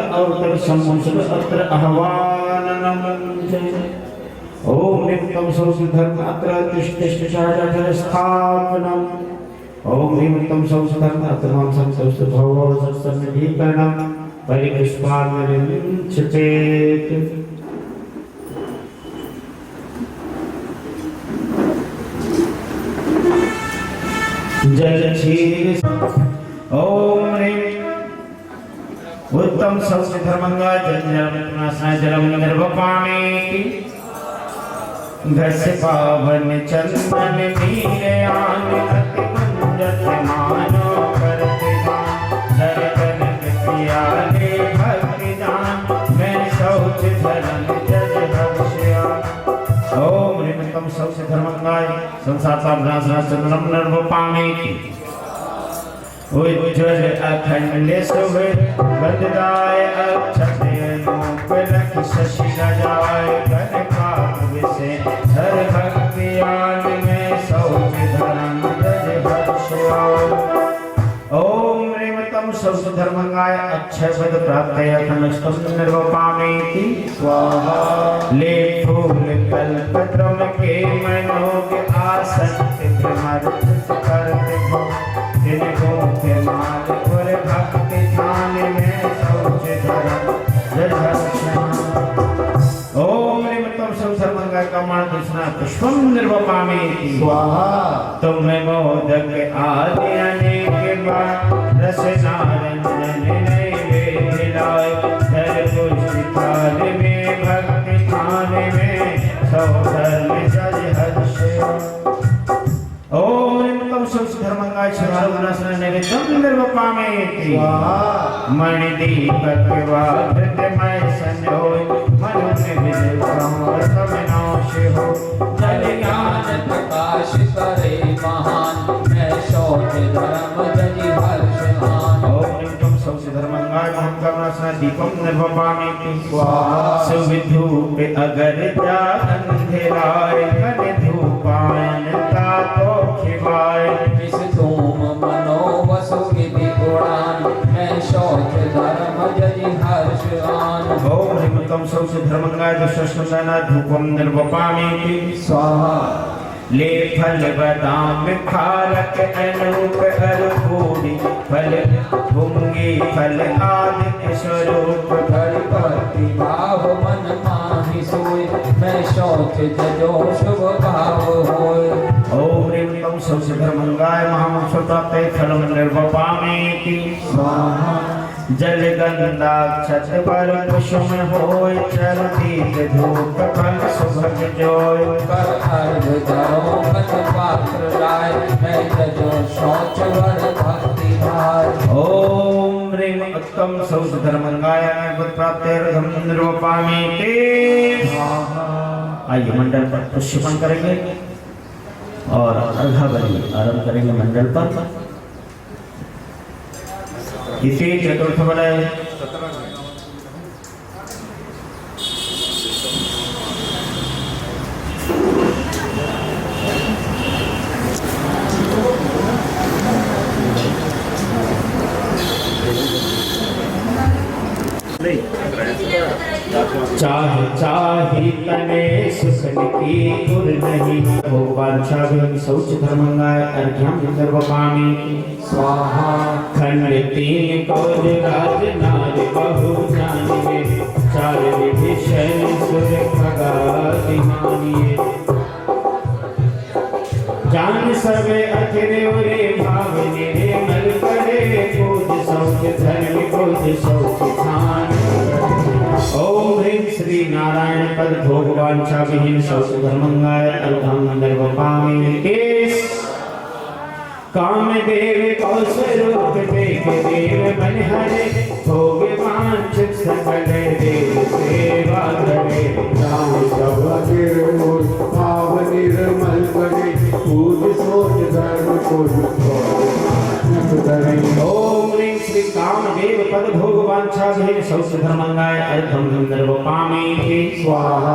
सम्मुख अत्र आह्वाननम। ओम ह्रीं उत्तम शौच धर्म अत्र तिष्ठिष्ठाचर स्थापनम। ओम ह्रीं उत्तम शौच धर्म अत्र मां संतोष भव सन्निधिकरणम परिपुष्पाञ्जलिञ्चिते। जल क्षीर। ओम ह्रीं उत्तम शौच धर्मंगा जल जलम निर्वपामि। घस्य पावन चंदन नीरयान अति कुंजत मानो करते धरतन प्रियाले भक्ति दान मैं शौच धर्म जज भक्ष्या। ओम ह्रीं उत्तम शौच धर्मंगाय संसार विनाशना चंद्रम निर्वपामि। उज्ज्वल अखंड शुभ बददाय अक्षय रूप रख शशि गजाय कनकाभ विषय हर भक्तियान में शौच धर्म जज भक्ष्या। ओम ह्रीं उत्तम शौच धर्मंगाय अक्षय पद प्राप्तये अखंडस्तम निर्वपामि स्वाहा। ले फूल कल्पद्रुम के मनोग आसक्त भ्रमर्थ करते हो जिनको के माल और भक्ति ध्यान में शौच धर्म जज भक्ष्या। ओम ह्रीं उत्तम शौच धर्मंगाय कमल कृष्ण पुष्पम निर्वपामि स्वाहा। तुम्हें मोदक आदि अनेक बार रस नारंजन नैवेद्य लाए धर पुष्टि थाल में भक्ति थान में शौच धर्म जज हर्ष्या। ओम ह्रीं उत्तम शौच धर्मंगाय शरणा नैवेद्यम निर्वपामि स्वाहा। मणिदीपक वाधृतमय संजोय मनुष्य विद्वान समनाश हो। जल ज्ञान प्रकाश करे महान मैं शौच धर्म जज हर्षमान। ओम ह्रीं उत्तम शौच धर्मंगाय महत्करुणा दीपम निर्वपामि स्वाहा। सुविधूप अगर जा अंधेराय घन धूपायन तापो खिवाय। इस धूम मनो वसु विधि उड़ान मैं शौच धर्म तम सौच धर्मंगाय दुष्टना धूपम निर्वपामि स्वाहा ले फल बदाम खारक अनूप अरपूरी फल भुंगी फल आदि स्वरूप गणपति भाव मन माहि सोय मैं शौच जजो शुभ भाव होय ओम ह्रीं तम सौच धर्मंगाय महामोक्ष प्राप्त फलम निर्वपामि स्वाहा जल गंधाक्षत पर कुसुम होय चरतीत धूप फल सुभग जोय कर अर्घ धरो पद पात्र लाय मैं जजो शौच वर भक्ति भार ओम ह्रीं उत्तम सौच धर्मंगाय मैं प्राप्त अर्घम निर्वपामि आइए मंडल पर पुष्पन करेंगे और अर्घावली आरंभ करेंगे मंडल पर। इसी चतुर्थ वलय चाहे चाहे तने सुसन की गुर नहीं भगवान छागन शौच धर्मंगाय अर्घ्यम निर्वपामि स्वाहा खंड तीन कौज राज नार बहु जानिए चार विभीषण सुर खगाति मानिए जान सर्वे अखिरे उरे भाव निरे मल करे पूज शौच धर्म पूज शौच धान ओम ह्रीं श्री नारायण पद भोगवान छाविहीन शौच धर्मंगाय अर्घम निर्वपामि कामदेव कौशरूप देव देव बलिहरे भोग वांछित सकल देव सेवा करे राम सब निर्मूल भाव निर्मल करे पूज सोच धर्म पूज ओम ह्रीं श्री कामदेव पद भोग वांछाभिहीन शौच धर्मंगाय अर्घम निर्वपामि स्वाहा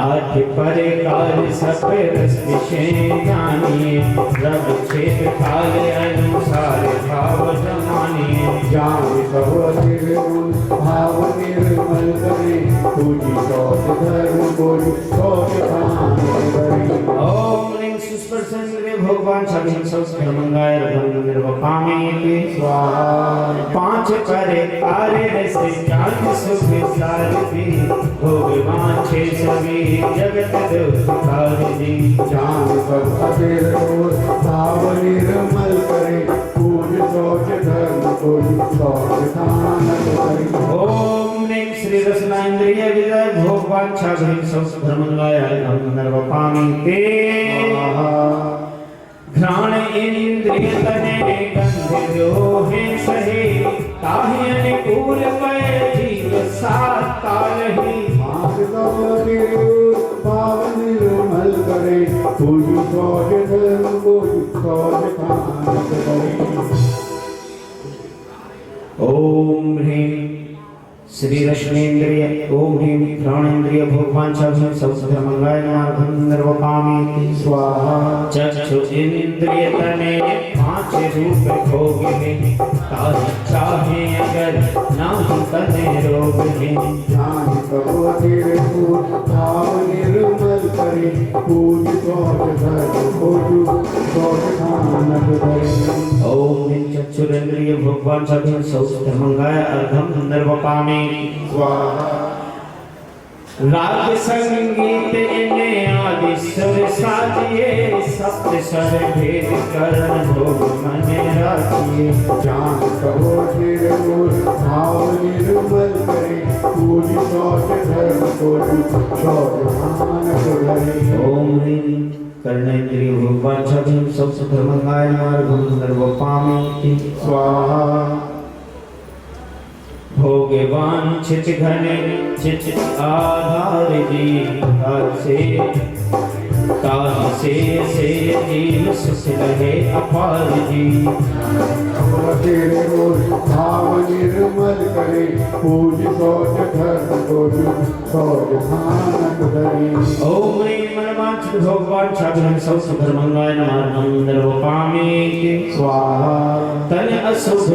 आठ परे काल सब रस विषय जानिए रव क्षेत्र काल अनुसार भाव जमानिए जान सब निर्मूल भाव निर्मल करे पूजी सोच धर्म पूज सोच धाम करे ओम ह्रीं सुस्पर्शेन्द्रिय भगवान छाभिहीन शौच धर्मंगाय अर्घम निर्वपामि स्वाहा पांच परे कार्य रस ज्ञान सुख सारथी भगवान छे सभी जगत दुख कारजी जान सब निर्मूल भाव निर्मल करे पूज सोच धर्म पूज सोच धाम करे ओम ह्रीं श्री रसनाइंद्रिय विजय भगवान छाभिहीन शौच धर्मंगाय अर्घम निर्वपामि घ्राण इंद्रिय तने गंध जो है सही ताहि अनुकूल पय जीव सात तारहि भाव निर्मल करे पूज सोच धर्म पूज सोच धाम करे ओम ह्रीं श्री रश्मीन्द्रिय ओम ह्रीं घ्राणेन्द्रिय भगवान छाभिहीन शौच धर्मंगाय अर्घम निर्वपामि स्वाहा चक्षु इंद्रिय तने पांच रूप भोग में ताहि चाहे अगर नाहि तने रोग में जान सब निर्मूल भाव निर्मल करे पूज सोच धर्म पूज सोच धाम करे ओम ह्रीं चक्षुरेन्द्रिय भगवान छाभिहीन शौच धर्मंगाय अर्घम निर्वपामि स्वाहा राग संगीत इन्हें आदि सुर साजिए सप्त स्वर भेद करण भोग मन राजिए जान कहो निर्मूल भाव निर्मल करे पूज सोच धर्म पूज सोच धाम करे ओम ह्रीं कर्णेन्द्रिय भगवान छाभिहीन शौच धर्मंगाय अर्घम निर्वपामि स्वाहा भोगे वांछित घने चित आधार जी ताहि से जीव सुख रहे अपार जी निर्मूल भाव निर्मल करे पूज सोच धर्म पूज सोच धाम करे ओम ह्रीं मनवांछित भगवान छाभिहीन शौच धर्मंगाय अर्घम निर्वपामि स्वाहा तन अशुभ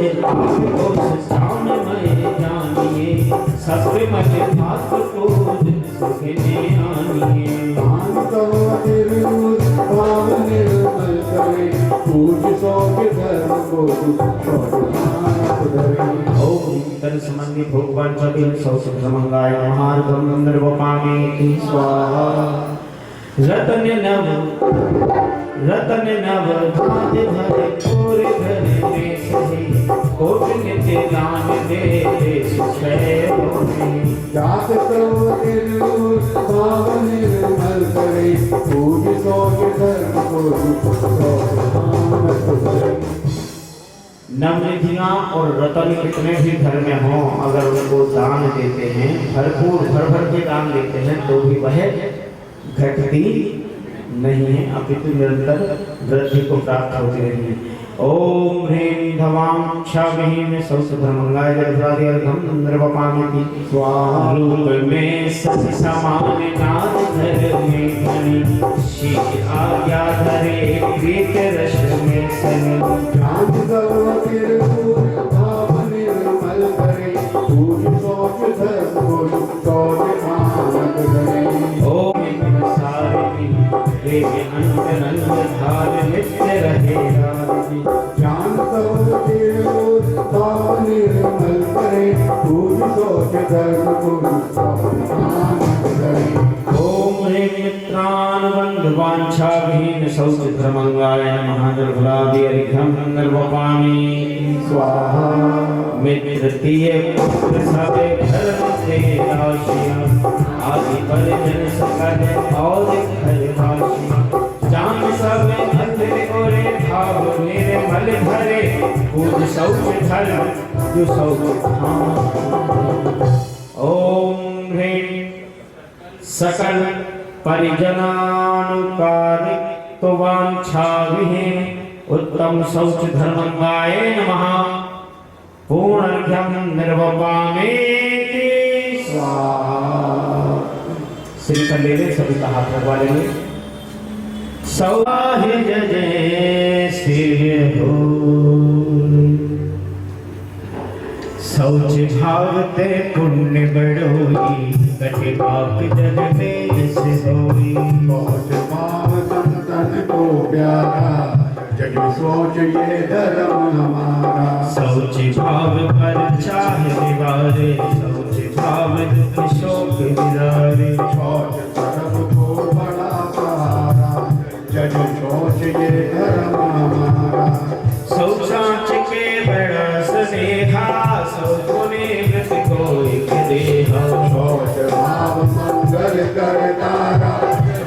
को जान मैं जानिए सत्य मत भात को सुख ज्ञानिए दान करो निर्मूल भाव निर्मल करे पूज शौच धर्म को ओम तन संबंधी भगवान सभी सौसुख समंगाय महार्घम निर्वपामी स्वाहा रतन नव भात भरे पूर भरे में सही कोट नित्य दान दे सुषय होती जात करो निर्मूल भाव निर्मल करे पूज शौच धर्म को नवनिधियाँ और रतन कितने भी घर में हों अगर उनको दान देते हैं भरपूर भर भर के दान देते हैं तो भी वह घटती नहीं है अपितु निरंतर वृद्धि को प्राप्त होती रही है। ओम ह्रीं धवाम क्षामहीन सौसुधर्मंगाय जलभ्रादिर्घम निर्वपामी स्वाहा रूप में सति समान नाद धर में धनी शीत आज्ञा धरे प्रीत रस में सनी जान करो निर्मूल भाव निर्मल करे पूज शौच धर्म को शौच मानक करे ओम सारिणी देवी अनंत धार नित्य रहे राधि जान करो निर्मूल भाव निर्मल करे पूज शौच धर्म को शौच मानक करे ओम ह्रीं मित्रान बंधुवांछा विहीन सौचित्रमंगाय नमः निर्भुलादिर्घम निर्वपामी स्वाहा मित्र प्रिय पुत्र सबे धर्म से राशियां आदि परिजन सकल और घर राशियां जान सब अंधे गोरे भाव निर्मल भरे पूज शौच धर्म जो शौच ओम ह्रीं सकल परिजनानुकारिक तो वांछा विहीन उत्तम शौच धर्मंगाय नमः पूर्णर्घ्यम निर्वपामे स्वाहा। श्रीफल ले ले सभी का हाथ रखवा लेंगे। सौभाग्य जय शिव हो शौच भावते पुण्य बड़ोई कटे पाप जग में से होई शौच भाव संतन को प्यारा जग सोच ये धर्म हमारा शौच भाव पर चाहे निवारे शौच भाव दुख शोक निरारे शौच धर्म को बड़ा सहारा जग सोच ये धर्म हमारा शौचांच के बड़ा स्नेहा शौचुने व्रत को एक देहा शौच भाव मंगल करतारा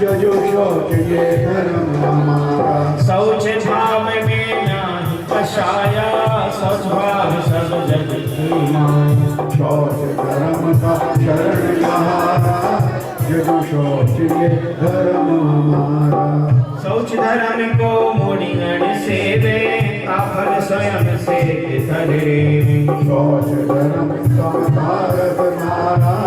जग सोच ये धर्म हमारा शौच भाव में नाही कषाया शौच भाव सब जग की माया शौच धर्म का शरण सहारा जग सोच ये धर्म हमारा शौच धर्म को मुनिगण सेवे काफल स्वयं से धरे शौच धर्म संभारत नारा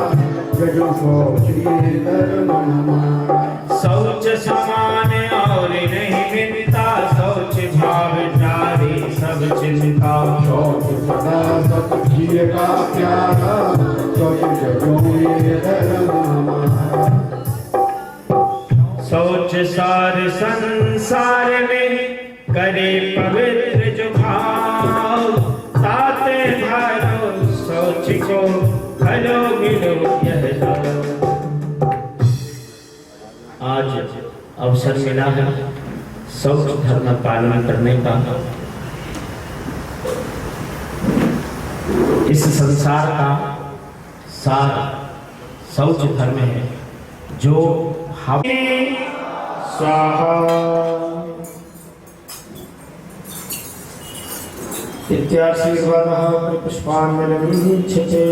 जग सोच ये धर्म हमारा शौच समान और नहीं मिलता शौच भाव जारी सब चिंता शौच सदा सत जिय का प्यारा शौच जगो ये धर्म हमारा शौच सार संसार में करे पवित्र जो भाव ताते धारो शौच को खलो मिलो यह जाओ। आज अवसर मिला है शौच धर्म पालन करने का। इस संसार का सार शौच धर्म है जो हमें स्वाहा इत्याशीर्वादः पुष्पाञ्जलिर्गृह्यते।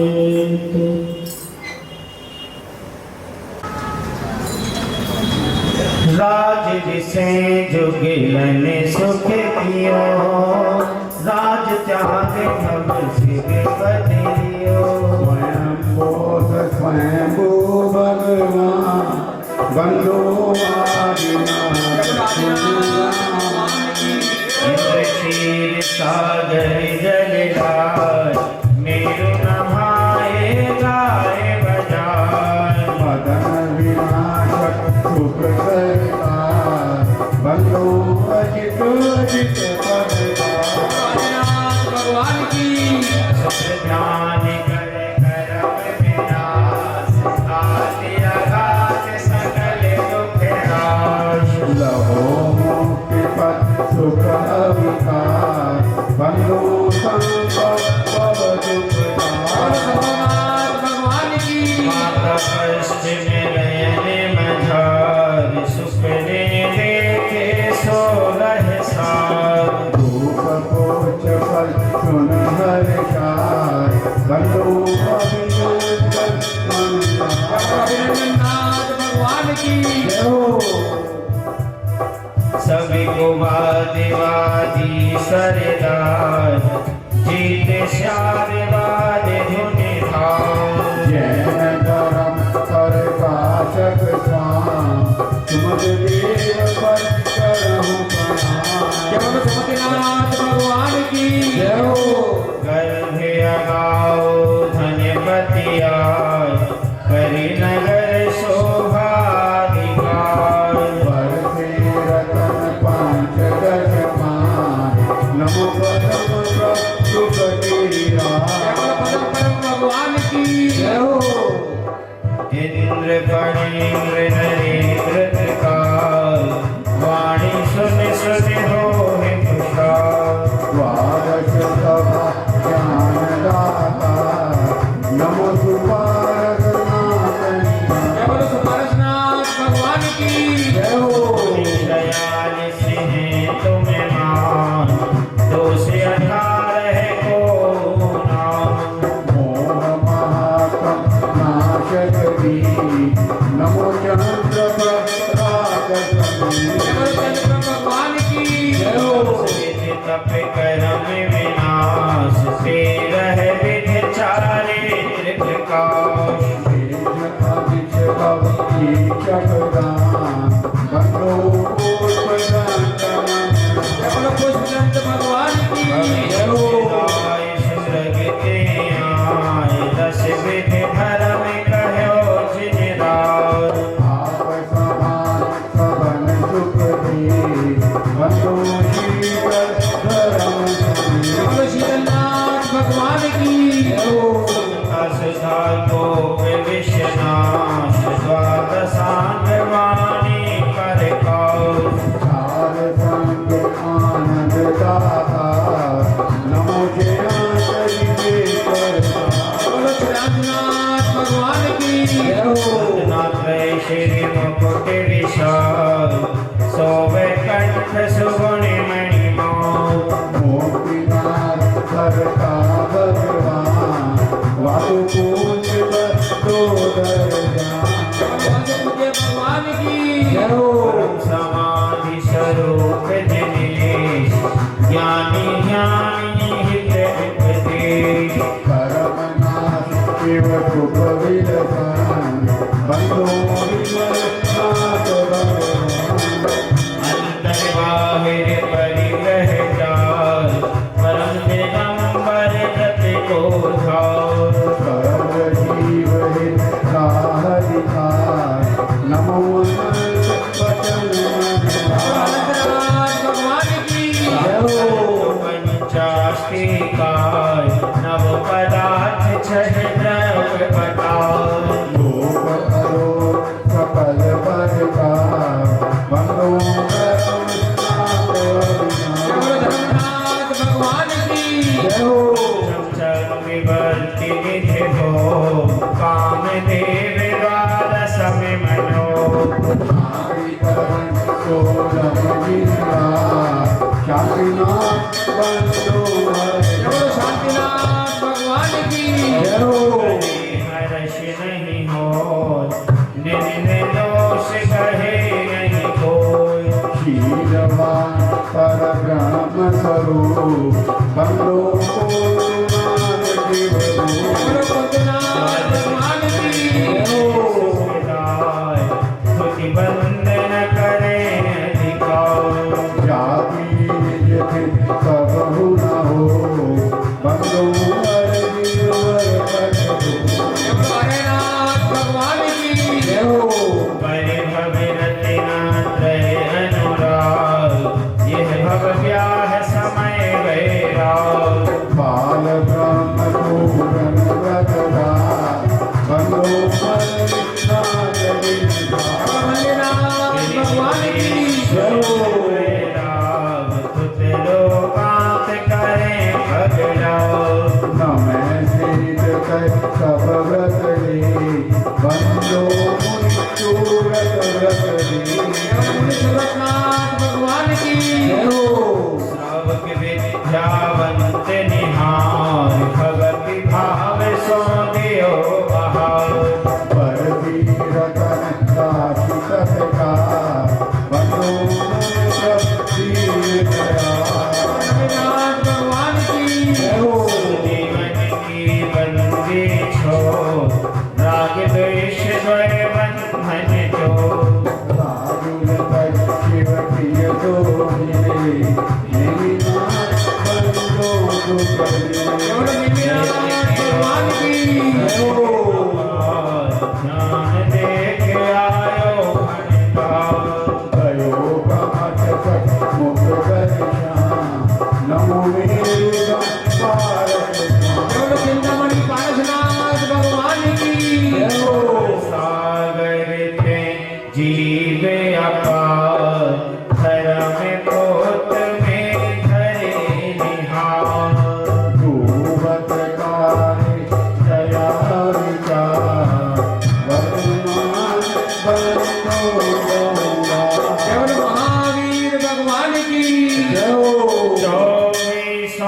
राज जिसे जुगिलन सुख कियो राज त्याग भव शिव बधियो स्वयं बोध स्वयं भगवान बंदो इंद्र क्षीर सागर जलराज मेरु नभाएगा फणीन्द्र नरेंद्र कृपाल वाणी सुन सुन होहि खुशाल द्वादश सभा ज्ञानदाता नमो सुपारक नाथनी जय बोलो सुपारसनाथ भगवान की जय हो दयाल सिंह तुम्हें मान दोष 18 को नाम मोह महात्म नाशक नमो चंद्र जय बोलो चंद्र भगवान की जय हो तप कर्म विनाश से रह विधि चारित्र प्रकाश जय बोलो पुष्पदंत भगवान की जय हो सुरगते आय दस विधि धर्म कहो जिनराज जय बोलो शीतलनाथ भगवान की जय हो असुधा को विश्वनाश द्वादशांग वाणी कर कौश नमो बोलो श्रीनाथ भगवान की जय हो नाथ श्री मुकुट विशाल सोवे कंठ सुगुण मणि मोह मोतीनाथ करता भगवान वासु पूज्य बदोदर जान पूज्य भगवान की जय हो परम समाधि स्वरूप जिनेश ज्ञानी ज्ञानी हृदय उपदेश परमनाथ शिव सुख विलसन बंधु नाथ भगवान अंतर बाहिर परिग्रह जाल परम दिगंबर जति को धार सर्व जीव हिताधिकार नमो अनंत वचन अनंतनाथ भगवान की जय हो पंचास्ति काय नव पदार्थ छह द्रव्य बताओ लोक करो सकल परिकार बंधु परम नाथ जय बोलो धर्मनाथ भगवान की जय हो चंचल विवर्ति निधि हो काम देव द्वादश में मनो शांतिनाथ बंधु जय बोलो शांतिनाथ भगवान की जय हो हर्ष नहीं हो निन्द दोष कहे नहीं कोई शीलवान पर ब्रह्म स्वरूप बंधु जय बोलो कुंजनाथ भगवान की जय हो विदाय स्तुति वंदन करे अधिकार जाति यदि कबहु न हो बंधु जय बोलो हरेनाथ भगवान की जय हो परिभव रतिनात्रय अनुराग यह भव ब्याह समय वैराग बाल ब्रह्म पूरन व्रतदा बंधु हरेनाथ भगवान की जय हो वैराग तुत लोकांत करे भगराग न मैं सिद्ध कर सब व्रत ले बंधु चूरत व्रत ले जय बोलो सुरनाथ भगवान की जय हो श्रावक विद्यावंत निहार भगति भाव सो दियो बहार पर रतन राशि सतका बंधु हरेनाथ भगवान की जय हो जीवन की बंदी छो राग द्वेष द्वय बंधन जो राजुल शिव प्रिय दो मिले निमिनाथ बंधु जय बोलो निमिनाथ भगवान की जय हो ध्यान देख आयो भयो काट सट मुख दर्शन नमो मेरे पारक जय बोलो चिंतामणि पारसनाथ भगवान की जय हो सागर जीव अपार धर्म कोट में धरे निहार धूमत काहे दया विचार वर्तमान बनो गंगा केवल महावीर भगवान की जय हो। 24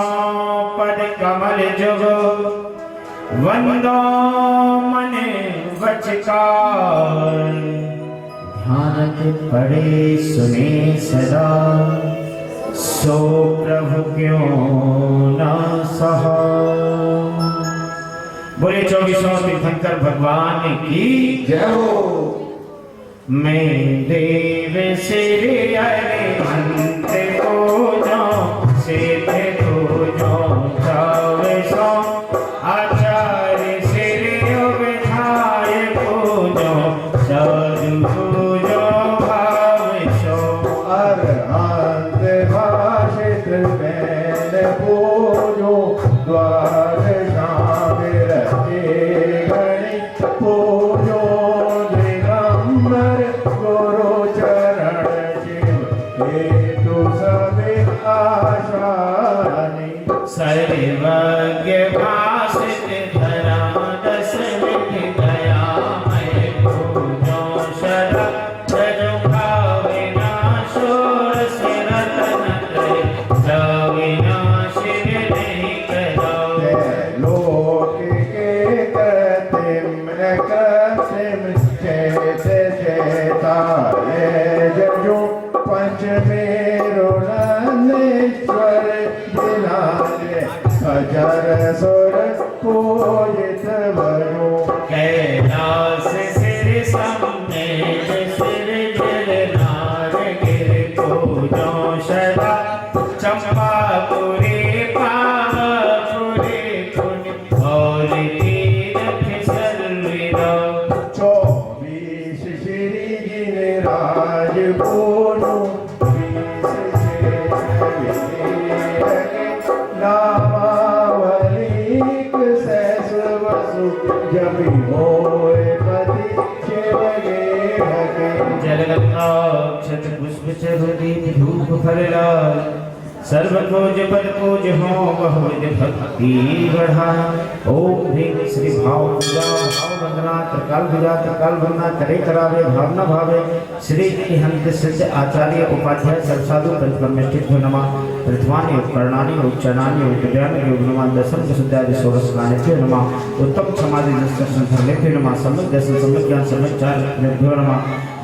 पद कमल जुग वंदो मन वचकार ध्यान के पढ़े सुने सदा सो प्रभु क्यों न सहा। बोले 24 तीर्थंकर भगवान की जय हो। मैं देव श्री अरिहंत पूजो सिद्ध पूजो 24 आचार्य श्री विधाय पूजो साधु पूजो भाव सो। अरहंत भाषित मैंने पूजो द्वार शामिल रचे गणित पूजो दिगंबर गुरु चरण शिव हेतु सभी आशानी सर्वज्ञ भाषित धर्म दशमित दया मैं पूजो सदा जजो विनाशो रस रतन त्रय विनाश नहीं करो। लोक के कृत्रिम चेत चेता जजो पंचमेरु नंदीश्वर दिनाले खजर सुर पूजित बनो कैलास सिर समेत सिर जल नार गिर पूजो सदा चंपापुरी पावपुरी पुण्य और तीर्थ सर्विदा। 24 श्री गिरिराज बोलो 20 नामावलिक सहस्र वसु जपि मोय पति शिव गे हगे जलगंगा क्षत पुष्प चरुदीप धूप फललाल सर्व खोज पद खोज हो बहुविध भक्ति बढ़ाए। ओम ह्रीं श्री भाव पूजा भाव वंदना त्रिकाल पूजा त्रिकाल वंदना करे करावे भावना भावे श्री हंत सिद्ध आचार्य उपाध्याय सर्वसाधु परिक्रमिष्ठित नमः प्रथमानि उपकरणानि उच्चारणानि उद्यान योग नमः दशम प्रसिद्धादि षोडशकानिभ्यो नमः उत्तम समाधि दर्शन धर्मेभ्यो नमः सम्यक दर्शन सम्यक ज्ञान सम्यक चारित्र्यभ्यो नमः।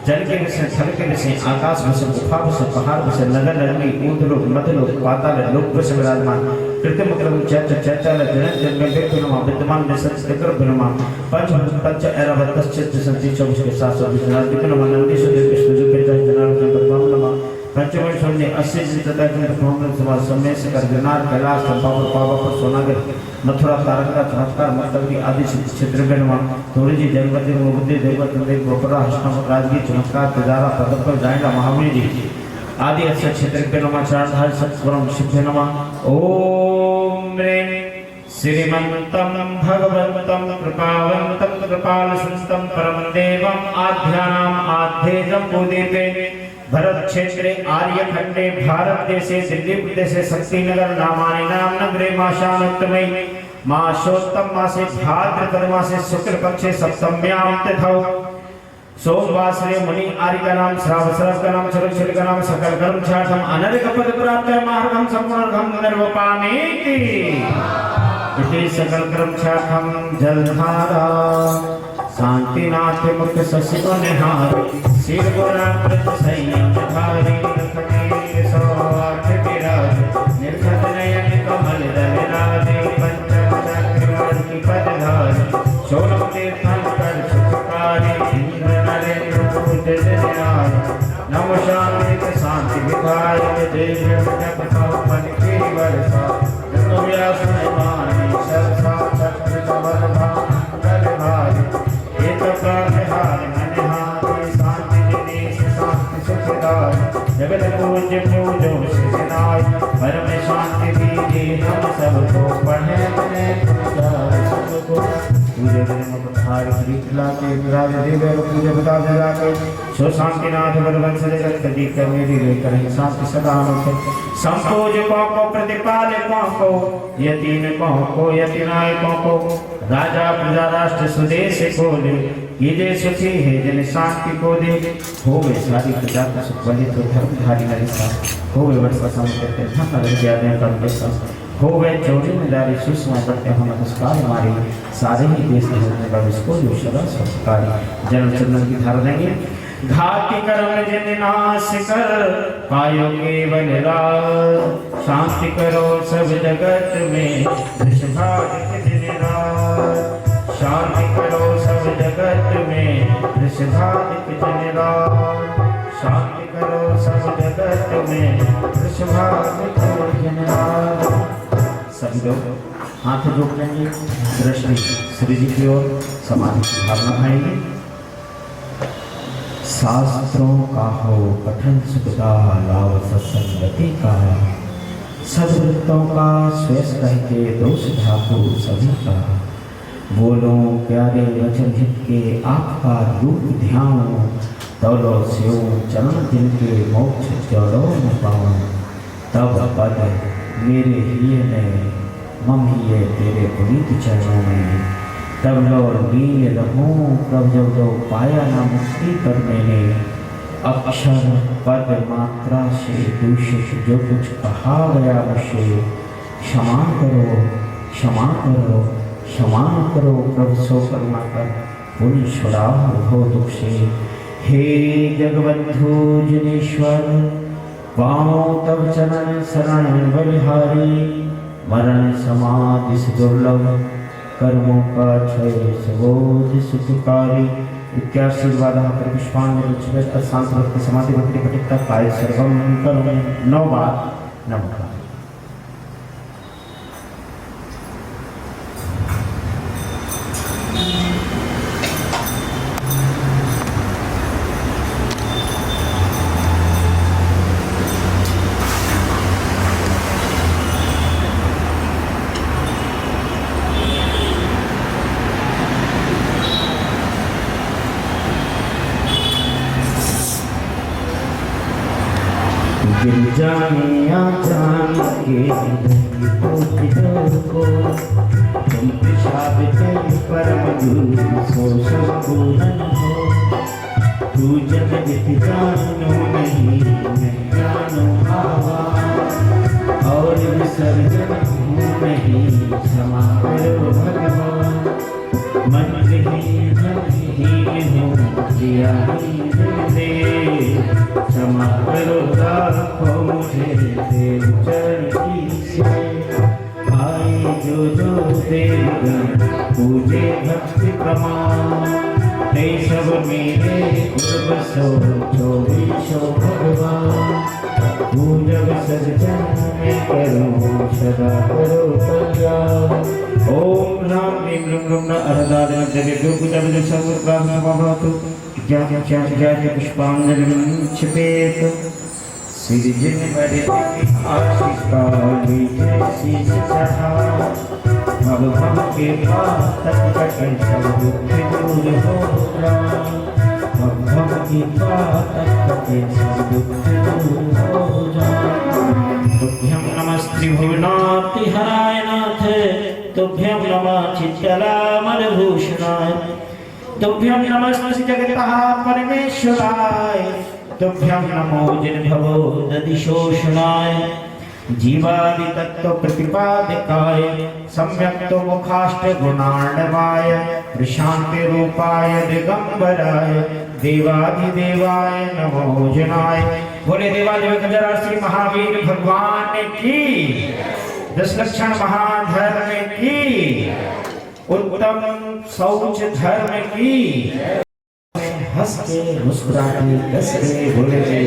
जल के विषय थल के विषय आकाश विषय गुफा विषय पहाड़ विषय नगर नगरी ऊर्ध्वलोक मध्यलोक पाताल लोक विषय विराजमान कृत्रिम क्रम चैत्र चैताल जन जन्म नमः विद्यमान विषय स्थिकर ब्रह्मा पंच पंच ऐरावत चित्र संति 24 के साथ सब जनार्दन नमः नंदीश देव विष्णु के जनार्दन भगवान नमः पंचम शून्य 80 तथा भगवान समाज समय से कर जनार कैलाश चंपापुर पावापुर सोनागर मथुरा तारका चमत्कार मस्तवरी आदि क्षेत्र में नमः थोड़ी जी जगवती मुगुद्दी देवत देव गोपरा हष्टम राजगीर चमत्कार तुजारा पदपर जायला महावीर जी आदि अक्षर क्षेत्र के नमः चारधार सत्वरम शिव नमः। ओम ह्रीं श्रीमन्तं भगवन्तं कृपावन्तं कृपालसंस्तं परम देवम् आद्यानाम् आद्येजं उदिते भरत क्षेत्रे आर्यखंडे भारत देशे दिल्ली प्रदेशे शक्तिनगर नामानि नाम नगरे माशानुत्तमयि मासोत्तम मासे भाद्रपद मासे शुक्ल पक्षे सप्तम्यां तिथौ सोमवासरे मुनि आर्य का नाम श्रावसर का नाम सुरक्षित का नाम सकल कर्म छाठम अनर्घ पद प्राप्त मार्गम संपूर्णम निर्वपानेति इति सकल कर्म छाठम जलधारा शांतिनाथ मुख शशि निहार शिव गुणा प्रत संयम धारी रखने सौवाठ विराज निर्खत नयन कमल दल राजे पंचचक्रवर्ती पदधारी सोलम तीर्थंकर सुखकारी इंद्र नरेंद्र पूज जनार नम शांति शांति विधायक देव जगत की वर्षा व्यास मानी सरसा चक्र कमल भाग भारी एक प्राणहार मनहारी शांति निदेश शांति सुखदाय जगत पूज्य पूजो श्रीनाय परम शांति दीजिए हम सबको पढ़े सबको पूजे पठार श्रीला के विराज देवे पूजे बता जगा के सो शांतिनाथ बलवंश जगत दी कर मेरी रे करें शांति सदा अनुत संतोष को प्रतिपाल को यतीन को यतिनाय को राजा प्रजा राष्ट्र स्वदेश को दे ये दे सुखी है जन शांति को दे हो वे सारी प्रजा का सुख बने तो धर्मधारी नरेशा हो वे वर्ष का करते धन नगर ज्यादा कर हो वे चौड़ी निदारी सुषमा करते हम नमस्कार हमारे सारे ही देश धर्म का इसको जो सदा संस्कारी जन्म चंदन की धार देंगे घाति कर्म जिन नाश कर पायो केवल राज शांति करो सब जगत में वृषभादित्य दिन रात शांति करो सब जगत में वृषभादित्य दिन रात शांति करो सब जगत में वृषभादित्य दिन रात। सभी लोग हाथ जोड़ लेंगे दृष्टि श्री जी की ओर समाधि की भावना भाएंगे। शास्त्रों का हो कठिन सुखदा लाभ सत्संगति का सद्वृत्तों का श्वेत कह के दोष धातु सभी का बोलो प्यारे वचन हित के आपका रूप ध्यान तौलो स्यो चरण जिनके मोक्ष चलो न पाऊं तब पद मेरे हिये में मम हिये तेरे पुनीत चरणों में तब लो लीन रहूं प्रभ जब लो पाया न मुक्ति कर मैंने अक्षर पद मात्रा से दूषित जो कुछ कहा गया मुझसे क्षमा करो क्षमा करो क्षमा करो प्रभु सो करुणा कर पुण्य छुड़ाओ भव दुख से हे जगबंधु जनेश्वर पाओ तब चरण शरण बलिहारी मरण समाधि से दुर्लभ कर्मों का क्षय सबोध सुखकारी इत्याशीर्वाद पर पुष्पांजलि शांत समाधि भक्ति पटिता काय सर्वम करुणे 9 बार नमः। जानिया जान के को तुम पिशाब के परम गुरु सो पूरन हो तू जग विधि जानो नहीं मैं जानो आवा और विसर्जन हूँ नहीं क्षमा करो भगवान मन ही हूँ दिया ही दे क्षमा करो राखो मुझे देव चरण की से भाई जो देवगण पूजे भक्ति प्रमाण ते सब मेरे पूर्व सो चौबीसो भगवान पूजग सज्जन में करो सदा करो कल्याण। ओम राम ह्रीं क्लीं ग्लूं न अरदादन देवी दुर्गुजा विदुषावुर प्रार्थना भवतु जय पुष्पांजलिं क्षिपेत श्री जिन बड़े आशीष का लीजिए शीश चढ़ा भव भव के पास तक सब दुख दूर होगा भव भव के पास तक सब दुख दूर हो जाए। तुभ्यं नमस्ते भुवनाति हराय नाथ तुभ्यं नमः चित्तलामलभूषणाय तुभ्यं नमस्ते जगतः परमेश्वराय तुभ्यं नमो जिनभवो दधिशोषणाय जीवादि तत्व प्रतिपादकाय सम्यक्तो मुखाष्ट गुणार्णवाय प्रशांति रूपाय दिगंबराय देवाधिदेवाय नमो जनाय। बोले देवादेव गजरा श्री महावीर भगवान की 10 लक्षण महाधर्म की उत्तम शौच धर्म की हंस के मुस्कुरा के दस के बोले जय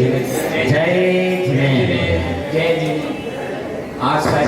जय जय। आज का